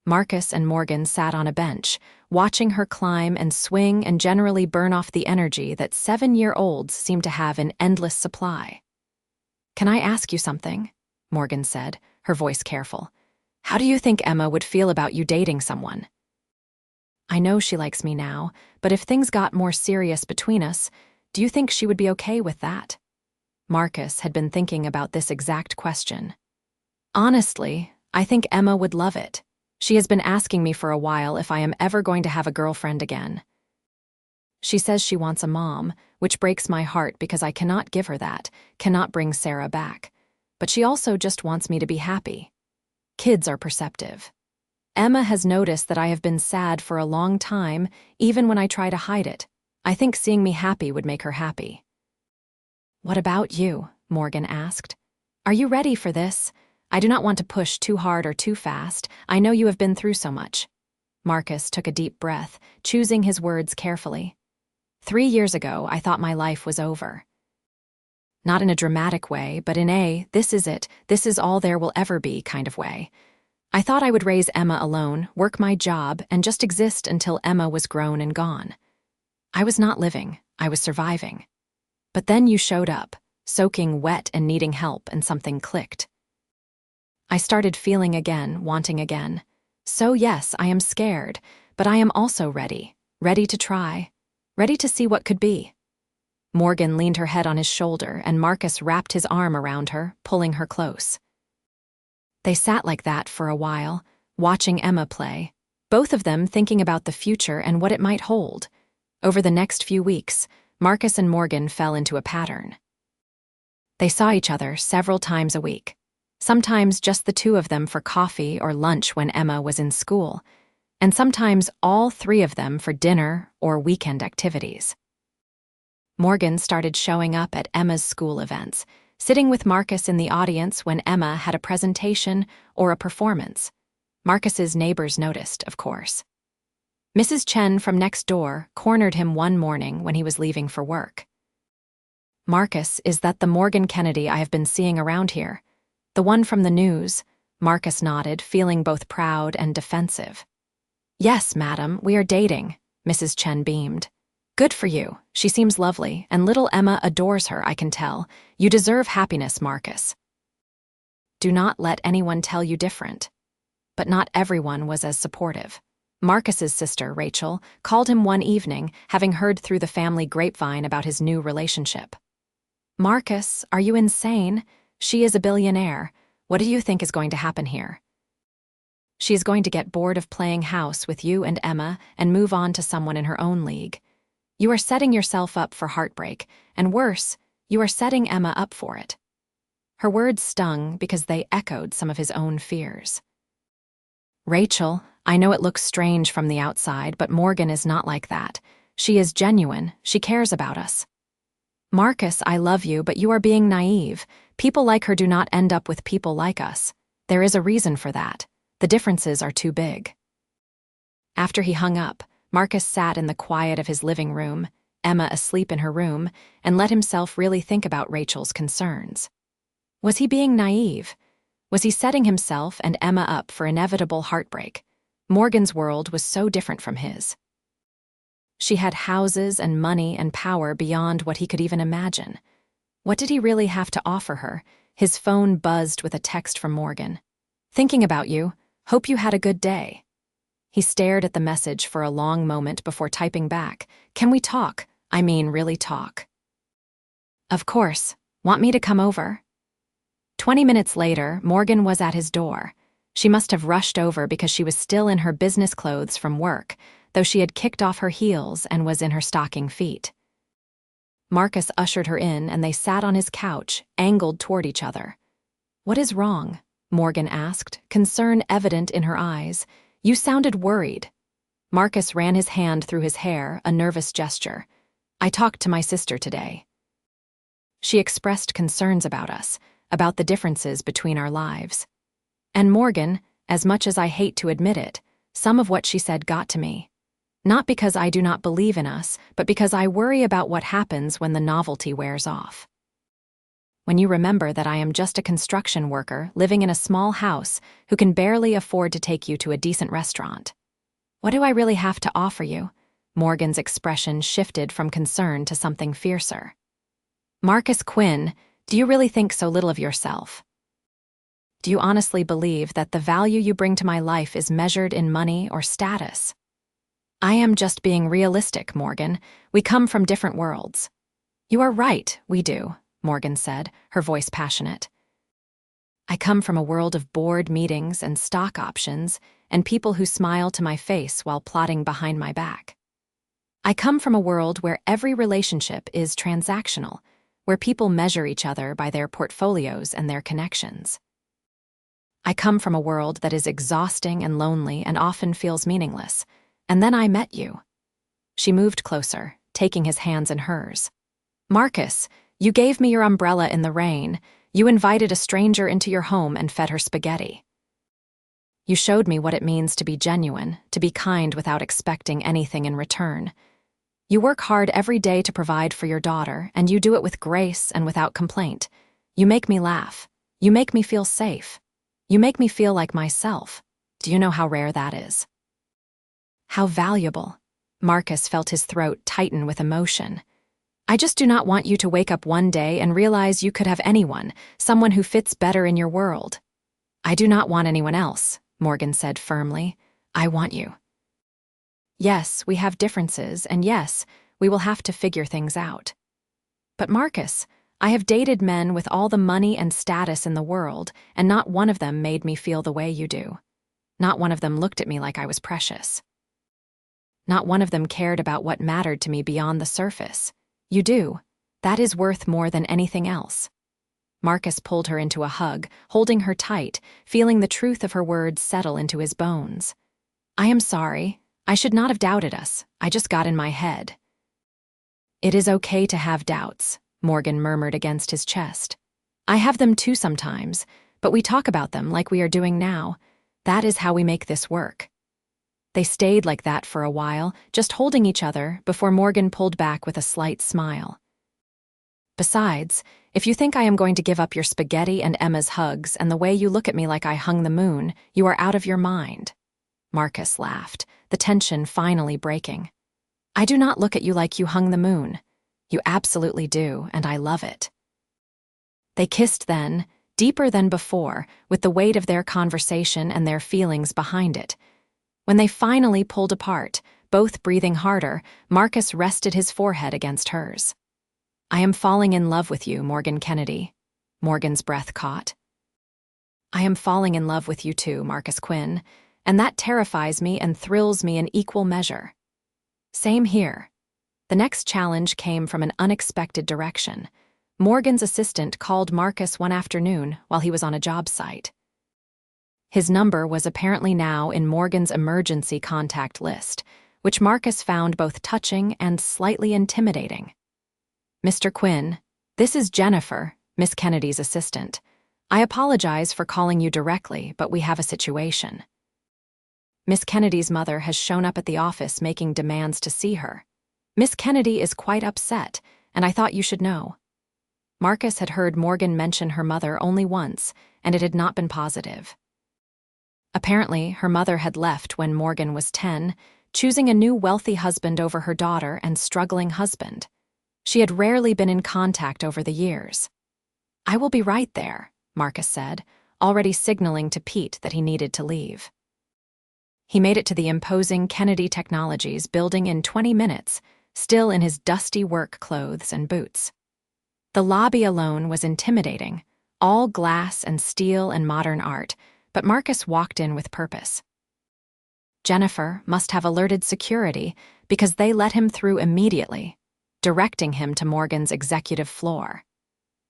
Marcus and Morgan sat on a bench, watching her climb and swing and generally burn off the energy that 7-year-olds seem to have in endless supply. "Can I ask you something?" Morgan said, her voice careful. "How do you think Emma would feel about you dating someone? I know she likes me now, but if things got more serious between us, do you think she would be okay with that?" Marcus had been thinking about this exact question. "Honestly, I think Emma would love it. She has been asking me for a while if I am ever going to have a girlfriend again. She says she wants a mom, which breaks my heart because I cannot give her that, cannot bring Sarah back. But she also just wants me to be happy. Kids are perceptive. Emma has noticed that I have been sad for a long time, even when I try to hide it. I think seeing me happy would make her happy." "What about you?" Morgan asked. "Are you ready for this? I do not want to push too hard or too fast. I know you have been through so much." Marcus took a deep breath, choosing his words carefully. 3 years ago, I thought my life was over. Not in a dramatic way, but in a, this is it, this is all there will ever be kind of way. I thought I would raise Emma alone, work my job, and just exist until Emma was grown and gone. I was not living, I was surviving. But then you showed up, soaking wet and needing help, and something clicked. I started feeling again, wanting again. So yes, I am scared, but I am also ready to try, ready to see what could be." Morgan leaned her head on his shoulder, and Marcus wrapped his arm around her, pulling her close. They sat like that for a while, watching Emma play, both of them thinking about the future and what it might hold. Over the next few weeks, Marcus and Morgan fell into a pattern. They saw each other several times a week, sometimes just the two of them for coffee or lunch when Emma was in school, and sometimes all three of them for dinner or weekend activities. Morgan started showing up at Emma's school events, sitting with Marcus in the audience when Emma had a presentation or a performance. Marcus's neighbors noticed, of course. Mrs. Chen from next door cornered him one morning when he was leaving for work. "Marcus, is that the Morgan Kennedy I have been seeing around here? The one from the news?" Marcus nodded, feeling both proud and defensive. "Yes, madam, we are dating," Mrs. Chen beamed. "Good for you. She seems lovely, and little Emma adores her, I can tell. You deserve happiness, Marcus." Do not let anyone tell you different. But not everyone was as supportive. Marcus's sister, Rachel, called him one evening, having heard through the family grapevine about his new relationship. "Marcus, are you insane? She is a billionaire. What do you think is going to happen here? She is going to get bored of playing house with you and Emma and move on to someone in her own league. You are setting yourself up for heartbreak, and worse, you are setting Emma up for it." Her words stung because they echoed some of his own fears. "Rachel, I know it looks strange from the outside, but Morgan is not like that. She is genuine. She cares about us." "Marcus, I love you, but you are being naive. People like her do not end up with people like us. There is a reason for that. The differences are too big." After he hung up, Marcus sat in the quiet of his living room, Emma asleep in her room, and let himself really think about Rachel's concerns. Was he being naive? Was he setting himself and Emma up for inevitable heartbreak? Morgan's world was so different from his. She had houses and money and power beyond what he could even imagine. What did he really have to offer her? His phone buzzed with a text from Morgan. "Thinking about you. Hope you had a good day." He stared at the message for a long moment before typing back, "Can we talk? I mean, really talk." "Of course. Want me to come over?" 20 minutes later, Morgan was at his door. She must have rushed over because she was still in her business clothes from work, though she had kicked off her heels and was in her stocking feet. Marcus ushered her in, and they sat on his couch, angled toward each other. "What is wrong?" Morgan asked, concern evident in her eyes. "You sounded worried." Marcus ran his hand through his hair, a nervous gesture. "I talked to my sister today. She expressed concerns about us, about the differences between our lives. And Morgan, as much as I hate to admit it, some of what she said got to me. Not because I do not believe in us, but because I worry about what happens when the novelty wears off. When you remember that I am just a construction worker living in a small house who can barely afford to take you to a decent restaurant. What do I really have to offer you?" Morgan's expression shifted from concern to something fiercer. "Marcus Quinn, do you really think so little of yourself? Do you honestly believe that the value you bring to my life is measured in money or status?" "I am just being realistic, Morgan. We come from different worlds." "You are right, we do," Morgan said, her voice passionate. "I come from a world of board meetings and stock options and people who smile to my face while plotting behind my back. I come from a world where every relationship is transactional, where people measure each other by their portfolios and their connections. I come from a world that is exhausting and lonely and often feels meaningless. And then I met you." She moved closer, taking his hands in hers. "Marcus, you gave me your umbrella in the rain. You invited a stranger into your home and fed her spaghetti. You showed me what it means to be genuine, to be kind without expecting anything in return. You work hard every day to provide for your daughter, and you do it with grace and without complaint. You make me laugh. You make me feel safe. You make me feel like myself. Do you know how rare that is?" "How valuable." Marcus felt his throat tighten with emotion. "I just do not want you to wake up one day and realize you could have anyone, someone who fits better in your world." "I do not want anyone else," Morgan said firmly. "I want you." "Yes, we have differences, and yes, we will have to figure things out." But Marcus, I have dated men with all the money and status in the world, and not one of them made me feel the way you do. Not one of them looked at me like I was precious. Not one of them cared about what mattered to me beyond the surface. You do. That is worth more than anything else. Marcus pulled her into a hug, holding her tight, feeling the truth of her words settle into his bones. I am sorry. I should not have doubted us. I just got in my head. It is okay to have doubts, Morgan murmured against his chest. I have them too sometimes, but we talk about them like we are doing now. That is how we make this work. They stayed like that for a while, just holding each other, before Morgan pulled back with a slight smile. Besides, if you think I am going to give up your spaghetti and Emma's hugs and the way you look at me like I hung the moon, you are out of your mind. Marcus laughed, the tension finally breaking. I do not look at you like you hung the moon. You absolutely do, and I love it. They kissed then, deeper than before, with the weight of their conversation and their feelings behind it. When they finally pulled apart, both breathing harder, Marcus rested his forehead against hers. I am falling in love with you, Morgan Kennedy. Morgan's breath caught. I am falling in love with you too, Marcus Quinn, and that terrifies me and thrills me in equal measure. Same here. The next challenge came from an unexpected direction. Morgan's assistant called Marcus one afternoon while he was on a job site. His number was apparently now in Morgan's emergency contact list, which Marcus found both touching and slightly intimidating. Mr. Quinn, this is Jennifer, Miss Kennedy's assistant. I apologize for calling you directly, but we have a situation. Miss Kennedy's mother has shown up at the office making demands to see her. Miss Kennedy is quite upset, and I thought you should know. Marcus had heard Morgan mention her mother only once, and it had not been positive. Apparently, her mother had left when Morgan was 10, choosing a new wealthy husband over her daughter and struggling husband. She had rarely been in contact over the years. I will be right there, Marcus said, already signaling to Pete that he needed to leave. He made it to the imposing Kennedy Technologies building in 20 minutes, still in his dusty work clothes and boots. The lobby alone was intimidating, all glass and steel and modern art, but Marcus walked in with purpose. Jennifer must have alerted security because they let him through immediately, directing him to Morgan's executive floor.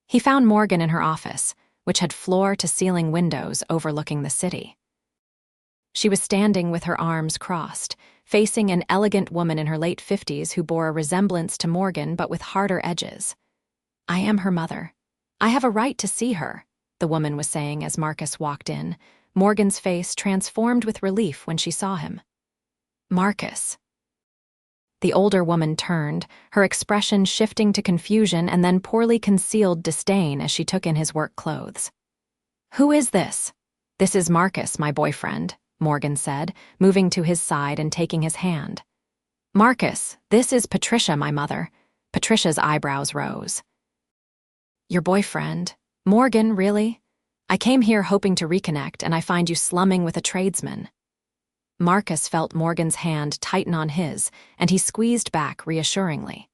He found Morgan in her office, which had floor-to-ceiling windows overlooking the city. She was standing with her arms crossed, facing an elegant woman in her late 50s who bore a resemblance to Morgan but with harder edges. I am her mother. I have a right to see her, the woman was saying as Marcus walked in, Morgan's face transformed with relief when she saw him. Marcus. The older woman turned, her expression shifting to confusion and then poorly concealed disdain as she took in his work clothes. Who is this? This is Marcus, my boyfriend, Morgan said, moving to his side and taking his hand. Marcus, this is Patricia, my mother. Patricia's eyebrows rose. Your boyfriend? Morgan, really? I came here hoping to reconnect, and I find you slumming with a tradesman. Marcus felt Morgan's hand tighten on his, and he squeezed back reassuringly.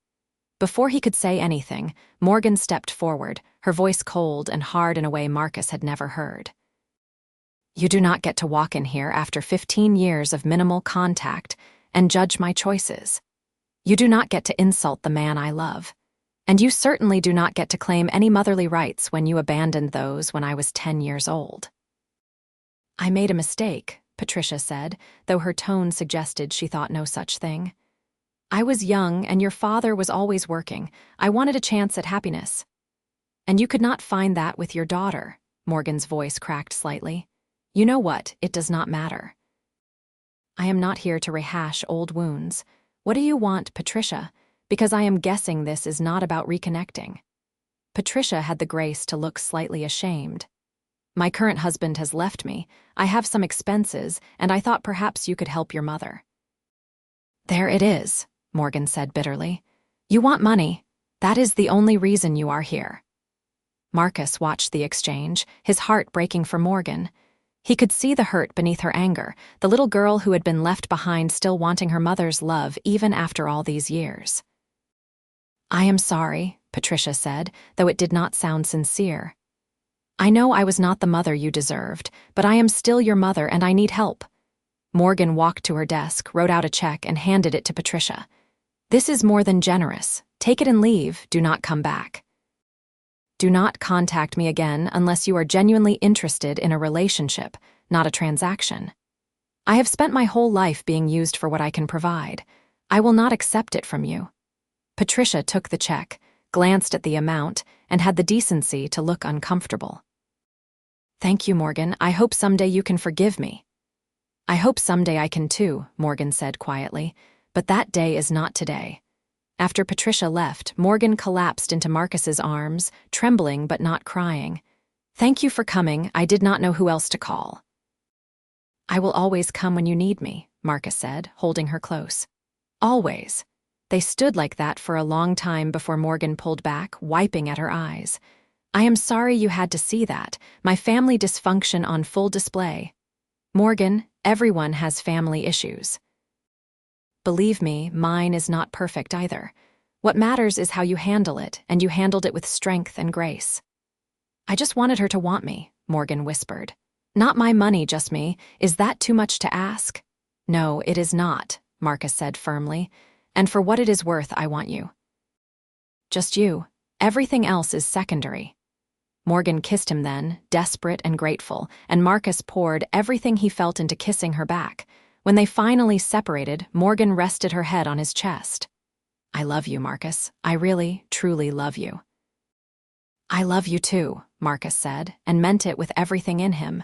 Before he could say anything, Morgan stepped forward, her voice cold and hard in a way Marcus had never heard. You do not get to walk in here after 15 years of minimal contact and judge my choices. You do not get to insult the man I love. And you certainly do not get to claim any motherly rights when you abandoned those when I was 10 years old. I made a mistake, Patricia said, though her tone suggested she thought no such thing. I was young, and your father was always working. I wanted a chance at happiness. And you could not find that with your daughter, Morgan's voice cracked slightly. You know what? It does not matter. I am not here to rehash old wounds. What do you want, Patricia? Because I am guessing this is not about reconnecting. Patricia had the grace to look slightly ashamed. My current husband has left me. I have some expenses, and I thought perhaps you could help your mother. There it is, Morgan said bitterly. You want money. That is the only reason you are here. Marcus watched the exchange, his heart breaking for Morgan. He could see the hurt beneath her anger, the little girl who had been left behind still wanting her mother's love even after all these years. "I am sorry," Patricia said, though it did not sound sincere. "I know I was not the mother you deserved, but I am still your mother and I need help." Morgan walked to her desk, wrote out a check, and handed it to Patricia. "This is more than generous. Take it and leave. Do not come back. Do not contact me again unless you are genuinely interested in a relationship, not a transaction. I have spent my whole life being used for what I can provide. I will not accept it from you." Patricia took the check, glanced at the amount, and had the decency to look uncomfortable. "Thank you, Morgan. I hope someday you can forgive me." "I hope someday I can too," Morgan said quietly, "but that day is not today." After Patricia left, Morgan collapsed into Marcus's arms, trembling but not crying. "Thank you for coming. I did not know who else to call." "I will always come when you need me," Marcus said, holding her close. "Always." They stood like that for a long time before Morgan pulled back, wiping at her eyes. "I am sorry you had to see that. My family dysfunction on full display." "Morgan, everyone has family issues." "Believe me, mine is not perfect either. What matters is how you handle it, and you handled it with strength and grace." "I just wanted her to want me," Morgan whispered. "Not my money, just me. Is that too much to ask?" "No, it is not," Marcus said firmly. "And for what it is worth, I want you. Just you. Everything else is secondary." Morgan kissed him then, desperate and grateful, and Marcus poured everything he felt into kissing her back. When they finally separated, Morgan rested her head on his chest. "I love you, Marcus. I really, truly love you." "I love you too," Marcus said, and meant it with everything in him.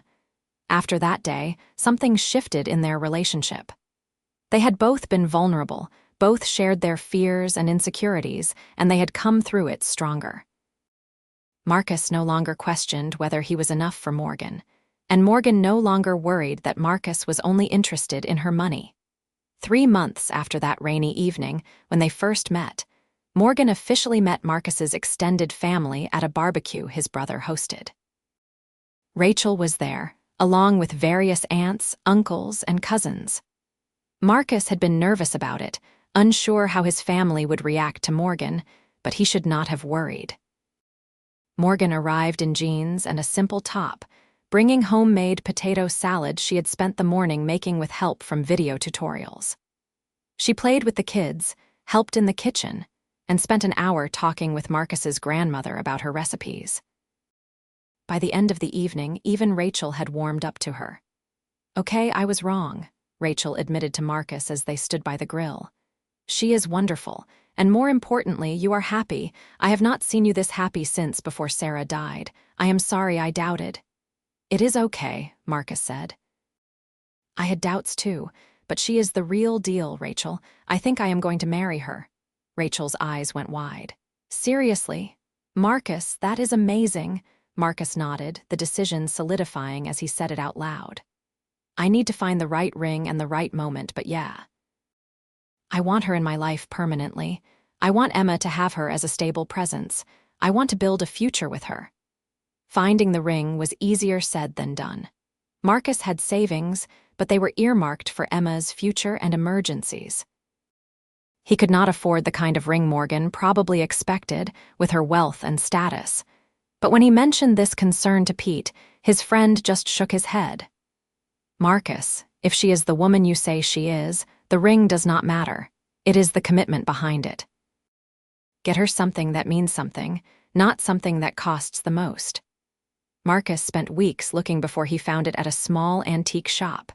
After that day, something shifted in their relationship. They had both been vulnerable, both shared their fears and insecurities, and they had come through it stronger. Marcus no longer questioned whether he was enough for Morgan, and Morgan no longer worried that Marcus was only interested in her money. 3 months after that rainy evening, when they first met, Morgan officially met Marcus's extended family at a barbecue his brother hosted. Rachel was there, along with various aunts, uncles, and cousins. Marcus had been nervous about it, unsure how his family would react to Morgan, but he should not have worried. Morgan arrived in jeans and a simple top, bringing homemade potato salad she had spent the morning making with help from video tutorials. She played with the kids, helped in the kitchen, and spent an hour talking with Marcus's grandmother about her recipes. By the end of the evening, even Rachel had warmed up to her. "Okay, I was wrong," Rachel admitted to Marcus as they stood by the grill. "She is wonderful, and more importantly, you are happy. I have not seen you this happy since before Sarah died. I am sorry I doubted." "It is okay," Marcus said. "I had doubts too, but she is the real deal, Rachel. I think I am going to marry her." Rachel's eyes went wide. "Seriously? Marcus, that is amazing." Marcus nodded, the decision solidifying as he said it out loud. "I need to find the right ring and the right moment, but yeah. I want her in my life permanently. I want Emma to have her as a stable presence. I want to build a future with her." Finding the ring was easier said than done. Marcus had savings, but they were earmarked for Emma's future and emergencies. He could not afford the kind of ring Morgan probably expected with her wealth and status. But when he mentioned this concern to Pete, his friend just shook his head. "Marcus, if she is the woman you say she is, the ring does not matter. It is the commitment behind it. Get her something that means something, not something that costs the most." Marcus spent weeks looking before he found it at a small antique shop.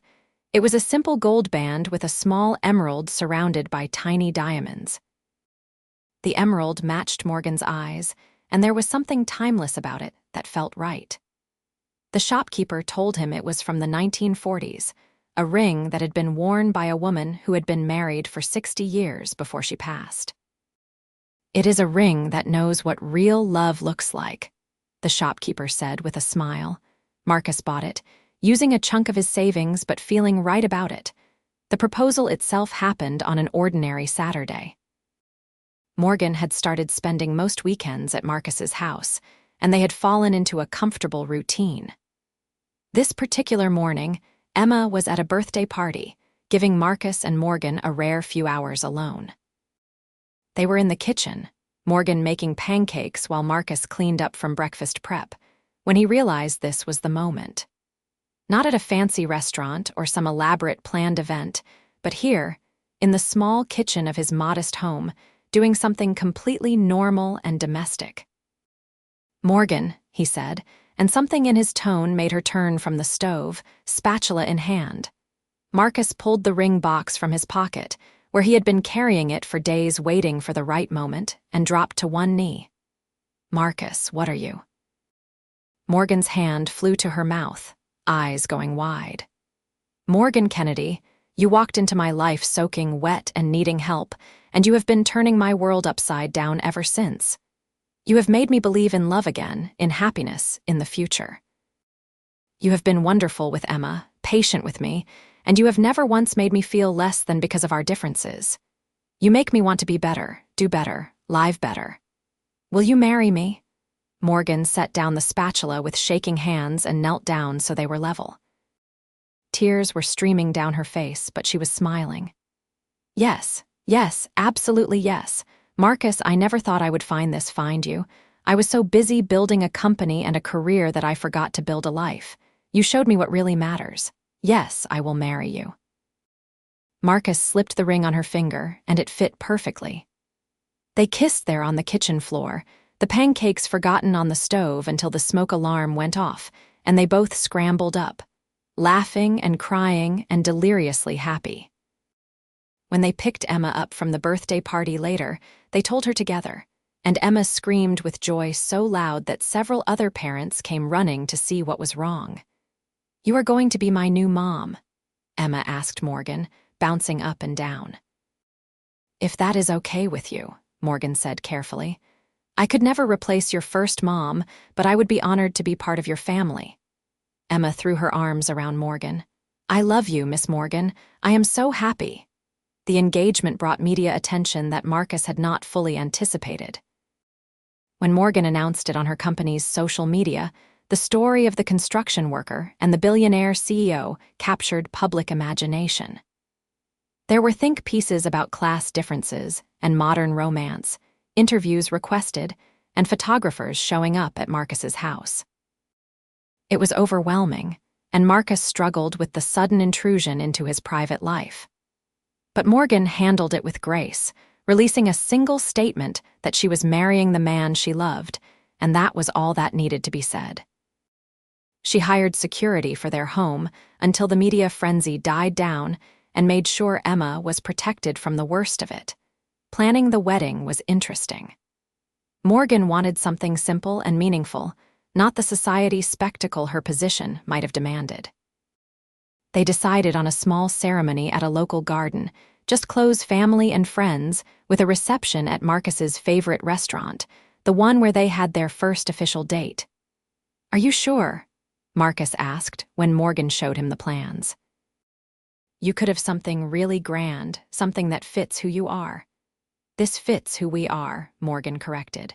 It was a simple gold band with a small emerald surrounded by tiny diamonds. The emerald matched Morgan's eyes, and there was something timeless about it that felt right. The shopkeeper told him it was from the 1940s, a ring that had been worn by a woman who had been married for 60 years before she passed. "It is a ring that knows what real love looks like," the shopkeeper said with a smile. Marcus bought it, using a chunk of his savings but feeling right about it. The proposal itself happened on an ordinary Saturday. Morgan had started spending most weekends at Marcus's house, and they had fallen into a comfortable routine. This particular morning, Emma was at a birthday party, giving Marcus and Morgan a rare few hours alone. They were in the kitchen, Morgan making pancakes while Marcus cleaned up from breakfast prep, when he realized this was the moment. Not at a fancy restaurant or some elaborate planned event, but here, in the small kitchen of his modest home, doing something completely normal and domestic. "Morgan," he said, and something in his tone made her turn from the stove, spatula in hand. Marcus pulled the ring box from his pocket, where he had been carrying it for days waiting for the right moment, and dropped to one knee. "Marcus, what are you?" Morgan's hand flew to her mouth, eyes going wide. "Morgan Kennedy, you walked into my life soaking wet and needing help, and you have been turning my world upside down ever since. You have made me believe in love again, in happiness, in the future. You have been wonderful with Emma, patient with me, and you have never once made me feel less than because of our differences. You make me want to be better, do better, live better. Will you marry me?" Morgan set down the spatula with shaking hands and knelt down so they were level. Tears were streaming down her face, but she was smiling. "Yes, yes, absolutely yes. Marcus, I never thought I would find you. I was so busy building a company and a career that I forgot to build a life. You showed me what really matters. Yes, I will marry you." Marcus slipped the ring on her finger, and it fit perfectly. They kissed there on the kitchen floor, the pancakes forgotten on the stove until the smoke alarm went off, and they both scrambled up, laughing and crying and deliriously happy. When they picked Emma up from the birthday party later, they told her together, and Emma screamed with joy so loud that several other parents came running to see what was wrong. "You are going to be my new mom?" Emma asked Morgan, bouncing up and down. "If that is okay with you," Morgan said carefully. "I could never replace your first mom, but I would be honored to be part of your family." Emma threw her arms around Morgan. "I love you, Miss Morgan. I am so happy." The engagement brought media attention that Marcus had not fully anticipated. When Morgan announced it on her company's social media, the story of the construction worker and the billionaire CEO captured public imagination. There were think pieces about class differences and modern romance, interviews requested, and photographers showing up at Marcus's house. It was overwhelming, and Marcus struggled with the sudden intrusion into his private life. But Morgan handled it with grace, releasing a single statement that she was marrying the man she loved, and that was all that needed to be said. She hired security for their home until the media frenzy died down and made sure Emma was protected from the worst of it. Planning the wedding was interesting. Morgan wanted something simple and meaningful, not the society spectacle her position might have demanded. They decided on a small ceremony at a local garden, just close family and friends, with a reception at Marcus's favorite restaurant, the one where they had their first official date. "Are you sure?" Marcus asked when Morgan showed him the plans. "You could have something really grand, something that fits who you are." "This fits who we are," Morgan corrected.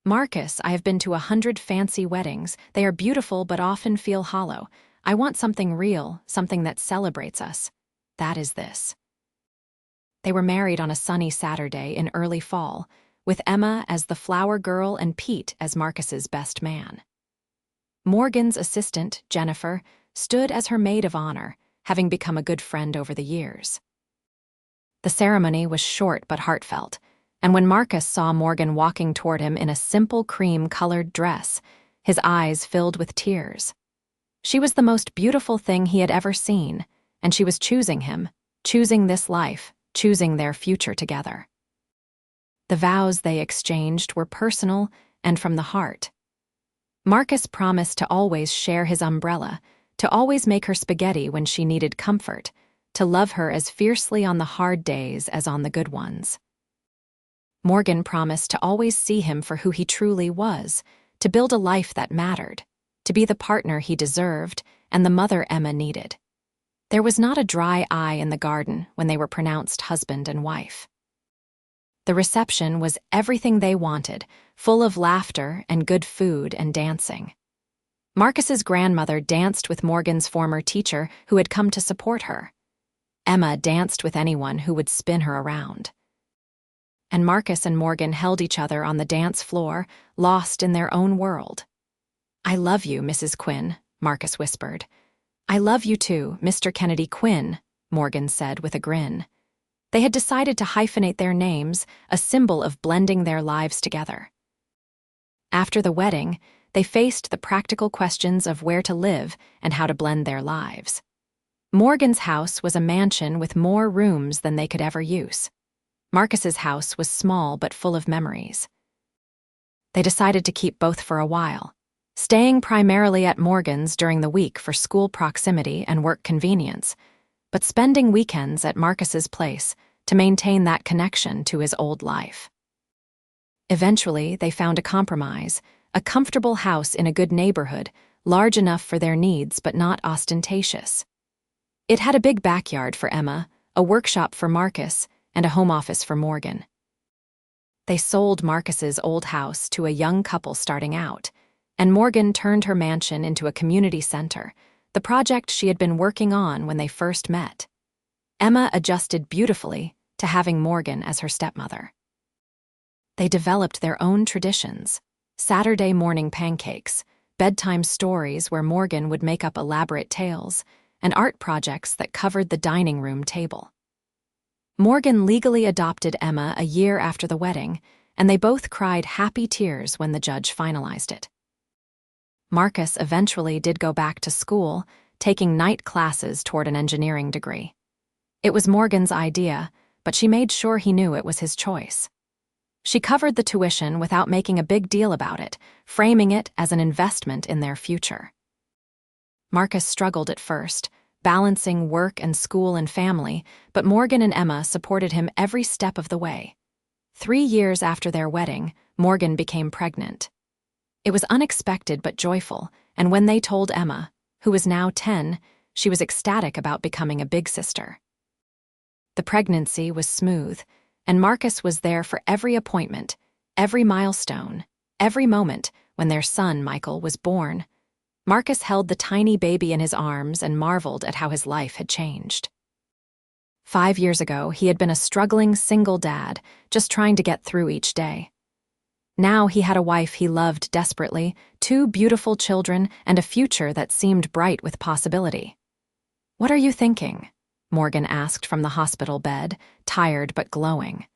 "Marcus, I have been to 100 fancy weddings. They are beautiful but often feel hollow. I want something real, something that celebrates us. That is this." They were married on a sunny Saturday in early fall, with Emma as the flower girl and Pete as Marcus's best man. Morgan's assistant, Jennifer, stood as her maid of honor, having become a good friend over the years. The ceremony was short but heartfelt, and when Marcus saw Morgan walking toward him in a simple cream-colored dress, his eyes filled with tears. She was the most beautiful thing he had ever seen, and she was choosing him, choosing this life, choosing their future together. The vows they exchanged were personal and from the heart. Marcus promised to always share his umbrella, to always make her spaghetti when she needed comfort, to love her as fiercely on the hard days as on the good ones. Morgan promised to always see him for who he truly was, to build a life that mattered, to be the partner he deserved and the mother Emma needed. There was not a dry eye in the garden when they were pronounced husband and wife. The reception was everything they wanted, full of laughter and good food and dancing. Marcus's grandmother danced with Morgan's former teacher who had come to support her. Emma danced with anyone who would spin her around. and Marcus and Morgan held each other on the dance floor, lost in their own world. "I love you, Mrs. Quinn," Marcus whispered. "I love you too, Mr. Kennedy Quinn," Morgan said with a grin. They had decided to hyphenate their names, a symbol of blending their lives together. After the wedding, they faced the practical questions of where to live and how to blend their lives. Morgan's house was a mansion with more rooms than they could ever use. Marcus's house was small but full of memories. They decided to keep both for a while, staying primarily at Morgan's during the week for school proximity and work convenience, but spending weekends at Marcus's place to maintain that connection to his old life. Eventually, they found a compromise, a comfortable house in a good neighborhood, large enough for their needs but not ostentatious. It had a big backyard for Emma, a workshop for Marcus, and a home office for Morgan. They sold Marcus's old house to a young couple starting out, and Morgan turned her mansion into a community center, the project she had been working on when they first met. Emma adjusted beautifully to having Morgan as her stepmother. They developed their own traditions: Saturday morning pancakes, bedtime stories where Morgan would make up elaborate tales, and art projects that covered the dining room table. Morgan legally adopted Emma a year after the wedding, and they both cried happy tears when the judge finalized it. Marcus eventually did go back to school, taking night classes toward an engineering degree. It was Morgan's idea, but she made sure he knew it was his choice. She covered the tuition without making a big deal about it, framing it as an investment in their future. Marcus struggled at first, balancing work and school and family, but Morgan and Emma supported him every step of the way. 3 years after their wedding, Morgan became pregnant. It was unexpected but joyful, and when they told Emma, who was now 10, she was ecstatic about becoming a big sister. The pregnancy was smooth, and Marcus was there for every appointment, every milestone, every moment when their son, Michael, was born. Marcus held the tiny baby in his arms and marveled at how his life had changed. 5 years ago, he had been a struggling single dad, just trying to get through each day. Now he had a wife he loved desperately, 2 beautiful children, and a future that seemed bright with possibility. "What are you thinking?" Morgan asked from the hospital bed, tired but glowing.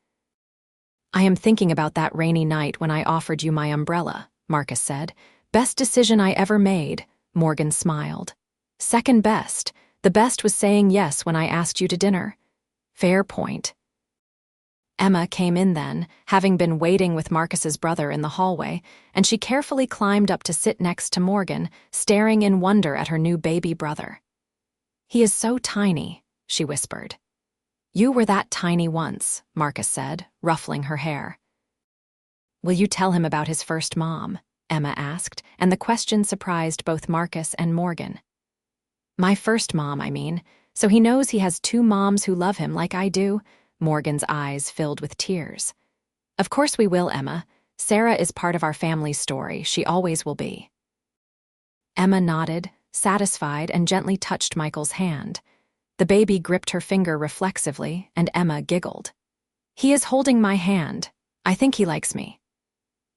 "I am thinking about that rainy night when I offered you my umbrella," Marcus said. "Best decision I ever made," Morgan smiled. "Second best. The best was saying yes when I asked you to dinner." "Fair point." Emma came in then, having been waiting with Marcus's brother in the hallway, and she carefully climbed up to sit next to Morgan, staring in wonder at her new baby brother. "He is so tiny," she whispered. "You were that tiny once," Marcus said, ruffling her hair. "Will you tell him about his first mom?" Emma asked, and the question surprised both Marcus and Morgan. "My first mom, I mean, so he knows he has 2 moms who love him like I do?" Morgan's eyes filled with tears. "Of course we will, Emma. Sarah is part of our family's story. She always will be." Emma nodded, satisfied, and gently touched Michael's hand. The baby gripped her finger reflexively, and Emma giggled. "He is holding my hand. I think he likes me."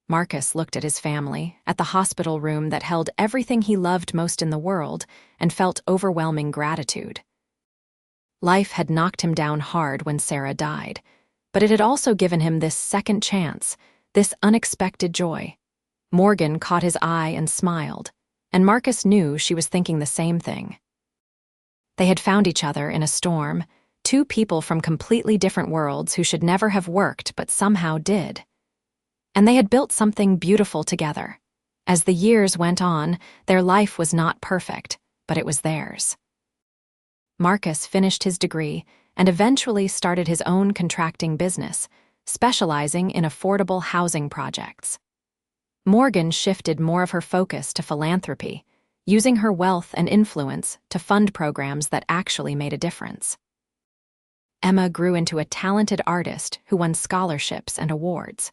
Marcus looked at his family, at the hospital room that held everything he loved most in the world, and felt overwhelming gratitude. Life had knocked him down hard when Sarah died, but it had also given him this second chance, this unexpected joy. Morgan caught his eye and smiled, and Marcus knew she was thinking the same thing. They had found each other in a storm, 2 people from completely different worlds who should never have worked but somehow did. And they had built something beautiful together. As the years went on, their life was not perfect, but it was theirs. Marcus finished his degree and eventually started his own contracting business, specializing in affordable housing projects. Morgan shifted more of her focus to philanthropy, using her wealth and influence to fund programs that actually made a difference. Emma grew into a talented artist who won scholarships and awards.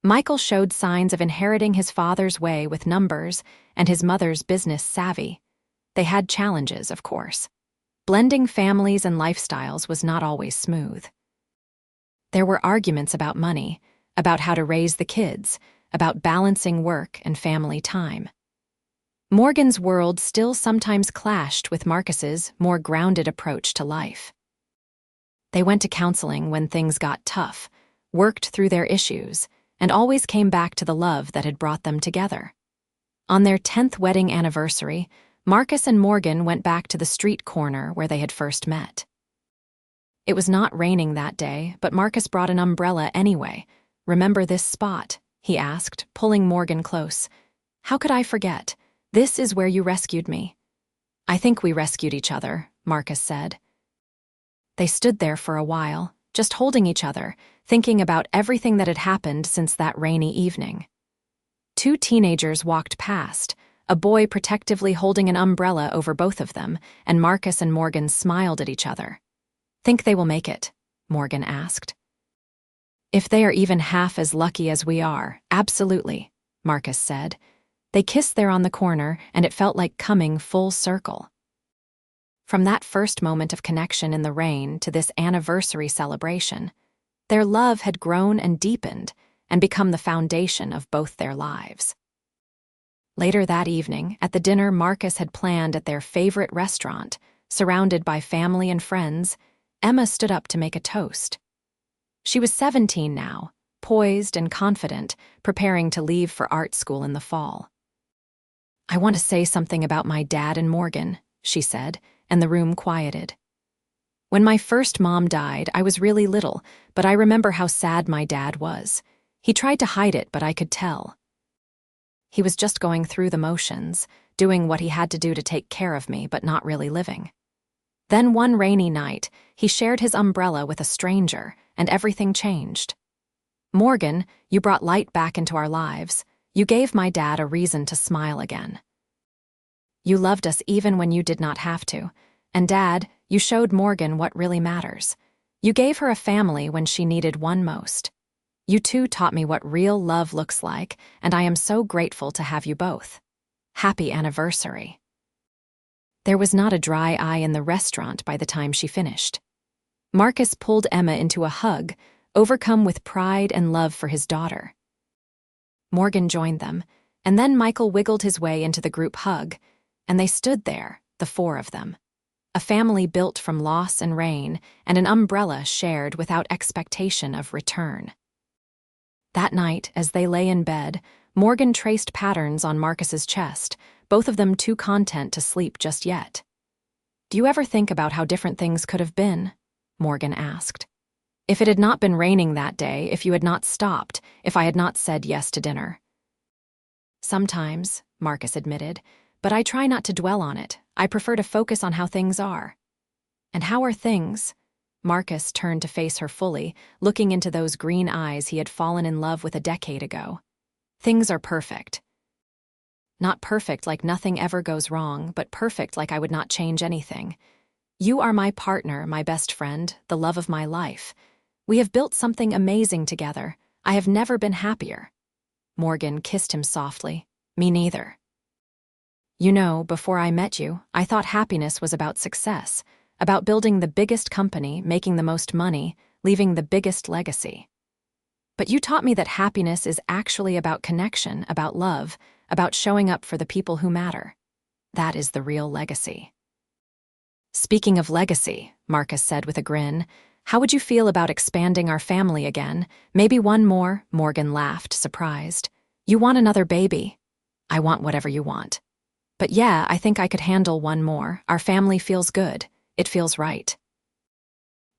Michael showed signs of inheriting his father's way with numbers and his mother's business savvy. They had challenges, of course. Blending families and lifestyles was not always smooth. There were arguments about money, about how to raise the kids, about balancing work and family time. Morgan's world still sometimes clashed with Marcus's more grounded approach to life. They went to counseling when things got tough, worked through their issues, and always came back to the love that had brought them together. On their 10th wedding anniversary, Marcus and Morgan went back to the street corner where they had first met. It was not raining that day, but Marcus brought an umbrella anyway. "Remember this spot?" he asked, pulling Morgan close. "How could I forget? This is where you rescued me." "I think we rescued each other," Marcus said. They stood there for a while, just holding each other, thinking about everything that had happened since that rainy evening. Two teenagers walked past, a boy protectively holding an umbrella over both of them, and Marcus and Morgan smiled at each other. "Think they will make it?" Morgan asked. "If they are even half as lucky as we are, absolutely," Marcus said. They kissed there on the corner, and it felt like coming full circle. From that first moment of connection in the rain to this anniversary celebration, their love had grown and deepened and become the foundation of both their lives. Later that evening, at the dinner Marcus had planned at their favorite restaurant, surrounded by family and friends, Emma stood up to make a toast. She was 17 now, poised and confident, preparing to leave for art school in the fall. "I want to say something about my dad and Morgan," she said, and the room quieted. "When my first mom died, I was really little, but I remember how sad my dad was. He tried to hide it, but I could tell. He was just going through the motions, doing what he had to do to take care of me, but not really living. Then one rainy night, he shared his umbrella with a stranger, and everything changed. Morgan, you brought light back into our lives. You gave my dad a reason to smile again. You loved us even when you did not have to. And Dad, you showed Morgan what really matters. You gave her a family when she needed one most. You two taught me what real love looks like, and I am so grateful to have you both. Happy anniversary." There was not a dry eye in the restaurant by the time she finished. Marcus pulled Emma into a hug, overcome with pride and love for his daughter. Morgan joined them, and then Michael wiggled his way into the group hug, and they stood there, the four of them. A family built from loss and rain, and an umbrella shared without expectation of return. That night, as they lay in bed, Morgan traced patterns on Marcus's chest, both of them too content to sleep just yet. "Do you ever think about how different things could have been?" Morgan asked. "If it had not been raining that day, if you had not stopped, if I had not said yes to dinner?" "Sometimes," Marcus admitted, "but I try not to dwell on it. I prefer to focus on how things are." "And how are things?" Marcus turned to face her fully, looking into those green eyes he had fallen in love with a decade ago. "Things are perfect. Not perfect like nothing ever goes wrong, but perfect like I would not change anything. You are my partner, my best friend, the love of my life. We have built something amazing together. I have never been happier." Morgan kissed him softly. "Me neither. You know, before I met you, I thought happiness was about success, about building the biggest company, making the most money, leaving the biggest legacy. But you taught me that happiness is actually about connection, about love, about showing up for the people who matter. That is the real legacy." "Speaking of legacy," Marcus said with a grin, "how would you feel about expanding our family again? Maybe one more?" Morgan laughed, surprised. "You want another baby?" "I want whatever you want. But yeah, I think I could handle one more. Our family feels good. It feels right."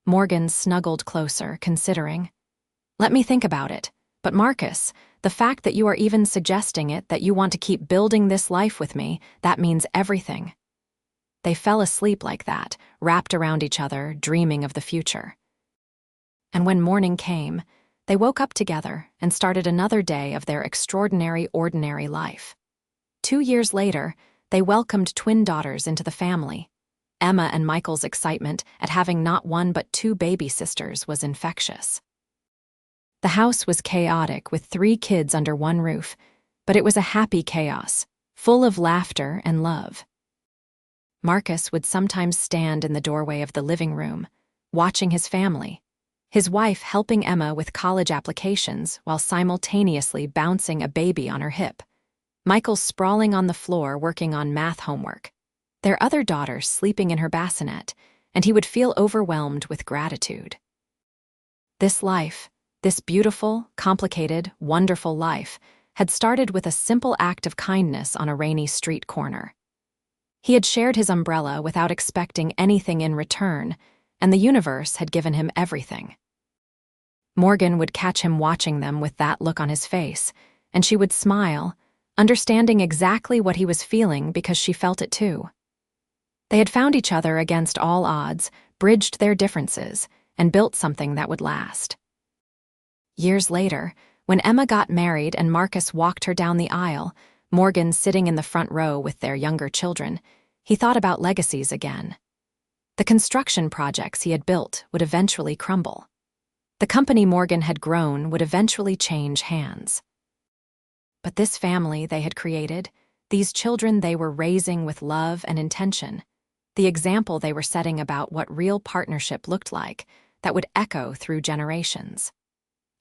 Morgan snuggled closer, considering. "Let me think about it. But Marcus, the fact that you are even suggesting it, that you want to keep building this life with me, that means everything." They fell asleep like that, wrapped around each other, dreaming of the future. And when morning came, they woke up together and started another day of their extraordinary, ordinary life. 2 years later, they welcomed twin daughters into the family. Emma and Michael's excitement at having not one but 2 baby sisters was infectious. The house was chaotic with 3 kids under one roof, but it was a happy chaos, full of laughter and love. Marcus would sometimes stand in the doorway of the living room, watching his family, his wife helping Emma with college applications while simultaneously bouncing a baby on her hip, Michael sprawling on the floor working on math homework, their other daughter sleeping in her bassinet, and he would feel overwhelmed with gratitude. This life, this beautiful, complicated, wonderful life, had started with a simple act of kindness on a rainy street corner. He had shared his umbrella without expecting anything in return, and the universe had given him everything. Morgan would catch him watching them with that look on his face, and she would smile, understanding exactly what he was feeling because she felt it too. They had found each other against all odds, bridged their differences, and built something that would last. Years later, when Emma got married and Marcus walked her down the aisle, Morgan sitting in the front row with their younger children, he thought about legacies again. The construction projects he had built would eventually crumble. The company Morgan had grown would eventually change hands. But this family they had created, these children they were raising with love and intention, the example they were setting about what real partnership looked like, that would echo through generations.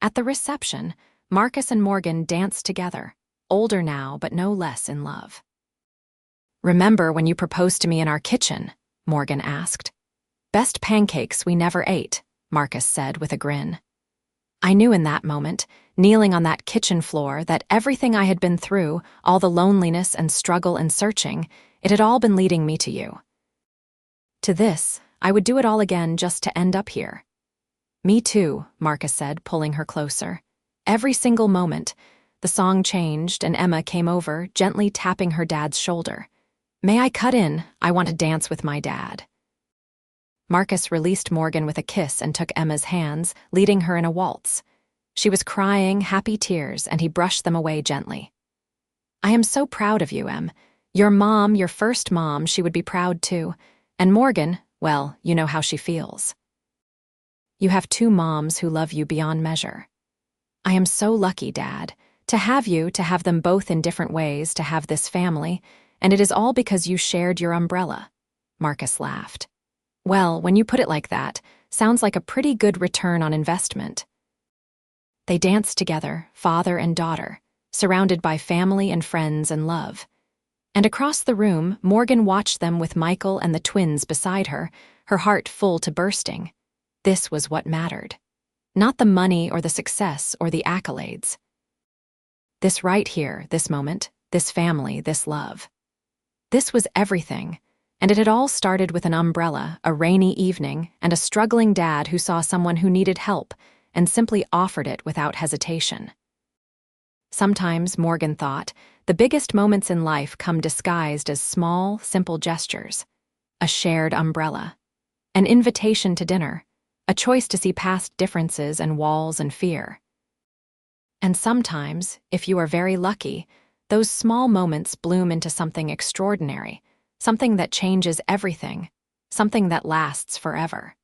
At the reception, Marcus and Morgan danced together, older now but no less in love. "Remember when you proposed to me in our kitchen?" Morgan asked. "Best pancakes we never ate," Marcus said with a grin. I knew in that moment, kneeling on that kitchen floor, that everything I had been through, all the loneliness and struggle and searching, it had all been leading me to you. To this, I would do it all again just to end up here. "Me too," Marcus said, pulling her closer. Every single moment. The song changed and Emma came over, gently tapping her dad's shoulder. "May I cut in? I want to dance with my dad." Marcus released Morgan with a kiss and took Emma's hands, leading her in a waltz. She was crying happy tears, and he brushed them away gently. "I am so proud of you, Em. Your mom, your first mom, she would be proud too. And Morgan, well, you know how she feels. You have two moms who love you beyond measure. I am so lucky, Dad, to have you, to have them both in different ways, to have this family, and it is all because you shared your umbrella." Marcus laughed. "Well, when you put it like that, sounds like a pretty good return on investment." They danced together, father and daughter, surrounded by family and friends and love. And across the room, Morgan watched them with Michael and the twins beside her, her heart full to bursting. This was what mattered. Not the money or the success or the accolades. This right here, this moment, this family, this love. This was everything, and it had all started with an umbrella, a rainy evening, and a struggling dad who saw someone who needed help and simply offered it without hesitation. Sometimes, Morgan thought, the biggest moments in life come disguised as small, simple gestures. A shared umbrella, an invitation to dinner, a choice to see past differences and walls and fear. And sometimes, if you are very lucky, those small moments bloom into something extraordinary, something that changes everything, something that lasts forever.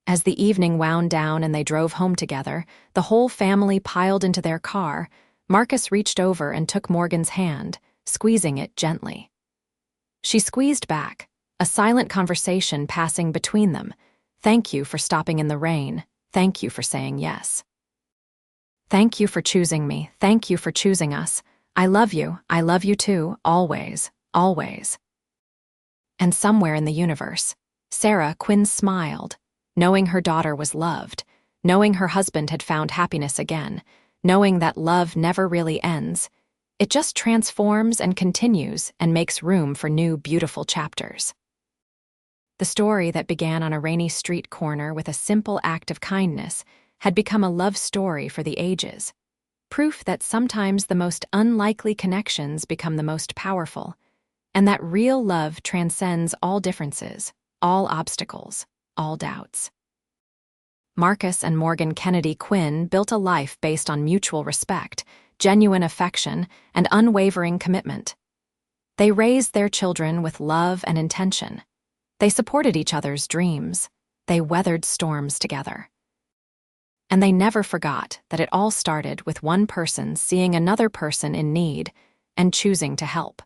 As the evening wound down and they drove home together, the whole family piled into their car. Marcus reached over and took Morgan's hand, squeezing it gently. She squeezed back, a silent conversation passing between them. "Thank you for stopping in the rain. Thank you for saying yes. Thank you for choosing me. Thank you for choosing us. I love you too, always, always." And somewhere in the universe, Sarah, Quinn, smiled, knowing her daughter was loved, knowing her husband had found happiness again, knowing that love never really ends. It just transforms and continues and makes room for new, beautiful chapters. The story that began on a rainy street corner with a simple act of kindness had become a love story for the ages, proof that sometimes the most unlikely connections become the most powerful, and that real love transcends all differences, all obstacles, all doubts. Marcus and Morgan Kennedy Quinn built a life based on mutual respect, genuine affection, and unwavering commitment. They raised their children with love and intention. They supported each other's dreams. They weathered storms together. And they never forgot that it all started with one person seeing another person in need and choosing to help.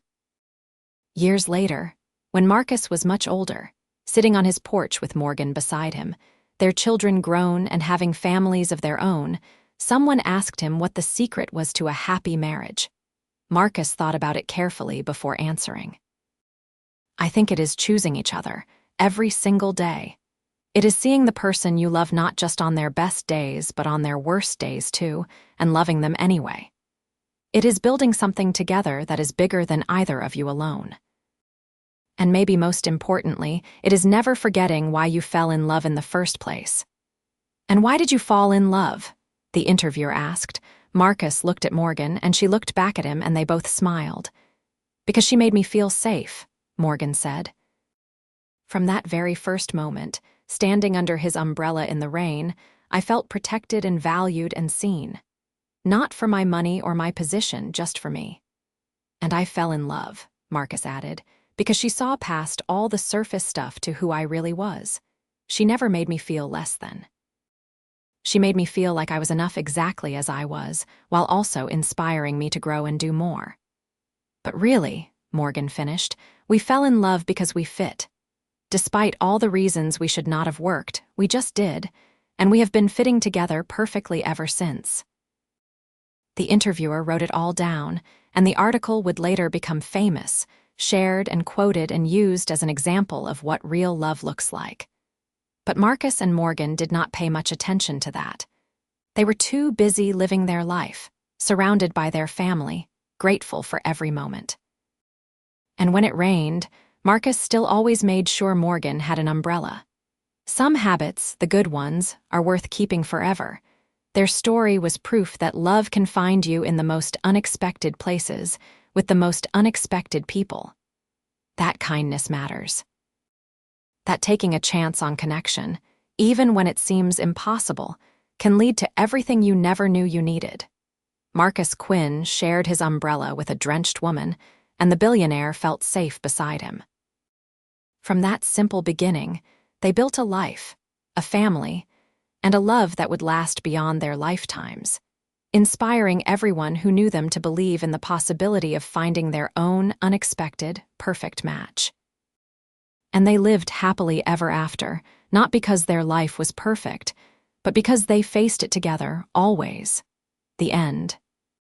Years later, when Marcus was much older, sitting on his porch with Morgan beside him, their children grown and having families of their own, someone asked him what the secret was to a happy marriage. Marcus thought about it carefully before answering. "I think it is choosing each other, every single day. It is seeing the person you love not just on their best days, but on their worst days too, and loving them anyway. It is building something together that is bigger than either of you alone. And maybe most importantly, it is never forgetting why you fell in love in the first place." "And why did you fall in love?" the interviewer asked. Marcus looked at Morgan, and she looked back at him, and they both smiled. "Because she made me feel safe," Morgan said. "From that very first moment, standing under his umbrella in the rain, I felt protected and valued and seen. Not for my money or my position, just for me. And I fell in love," Marcus added, "because she saw past all the surface stuff to who I really was. She never made me feel less than. She made me feel like I was enough exactly as I was, while also inspiring me to grow and do more. But really," Morgan finished, "we fell in love because we fit. Despite all the reasons we should not have worked, we just did, and we have been fitting together perfectly ever since." The interviewer wrote it all down, and the article would later become famous, shared and quoted and used as an example of what real love looks like. But Marcus and Morgan did not pay much attention to that. They were too busy living their life, surrounded by their family, grateful for every moment. And when it rained, Marcus still always made sure Morgan had an umbrella. Some habits, the good ones, are worth keeping forever. Their story was proof that love can find you in the most unexpected places, with the most unexpected people. That kindness matters. That taking a chance on connection, even when it seems impossible, can lead to everything you never knew you needed. Marcus Quinn shared his umbrella with a drenched woman, and the billionaire felt safe beside him. From that simple beginning, they built a life, a family, and a love that would last beyond their lifetimes, inspiring everyone who knew them to believe in the possibility of finding their own unexpected, perfect match. And they lived happily ever after, not because their life was perfect, but because they faced it together, always. The end.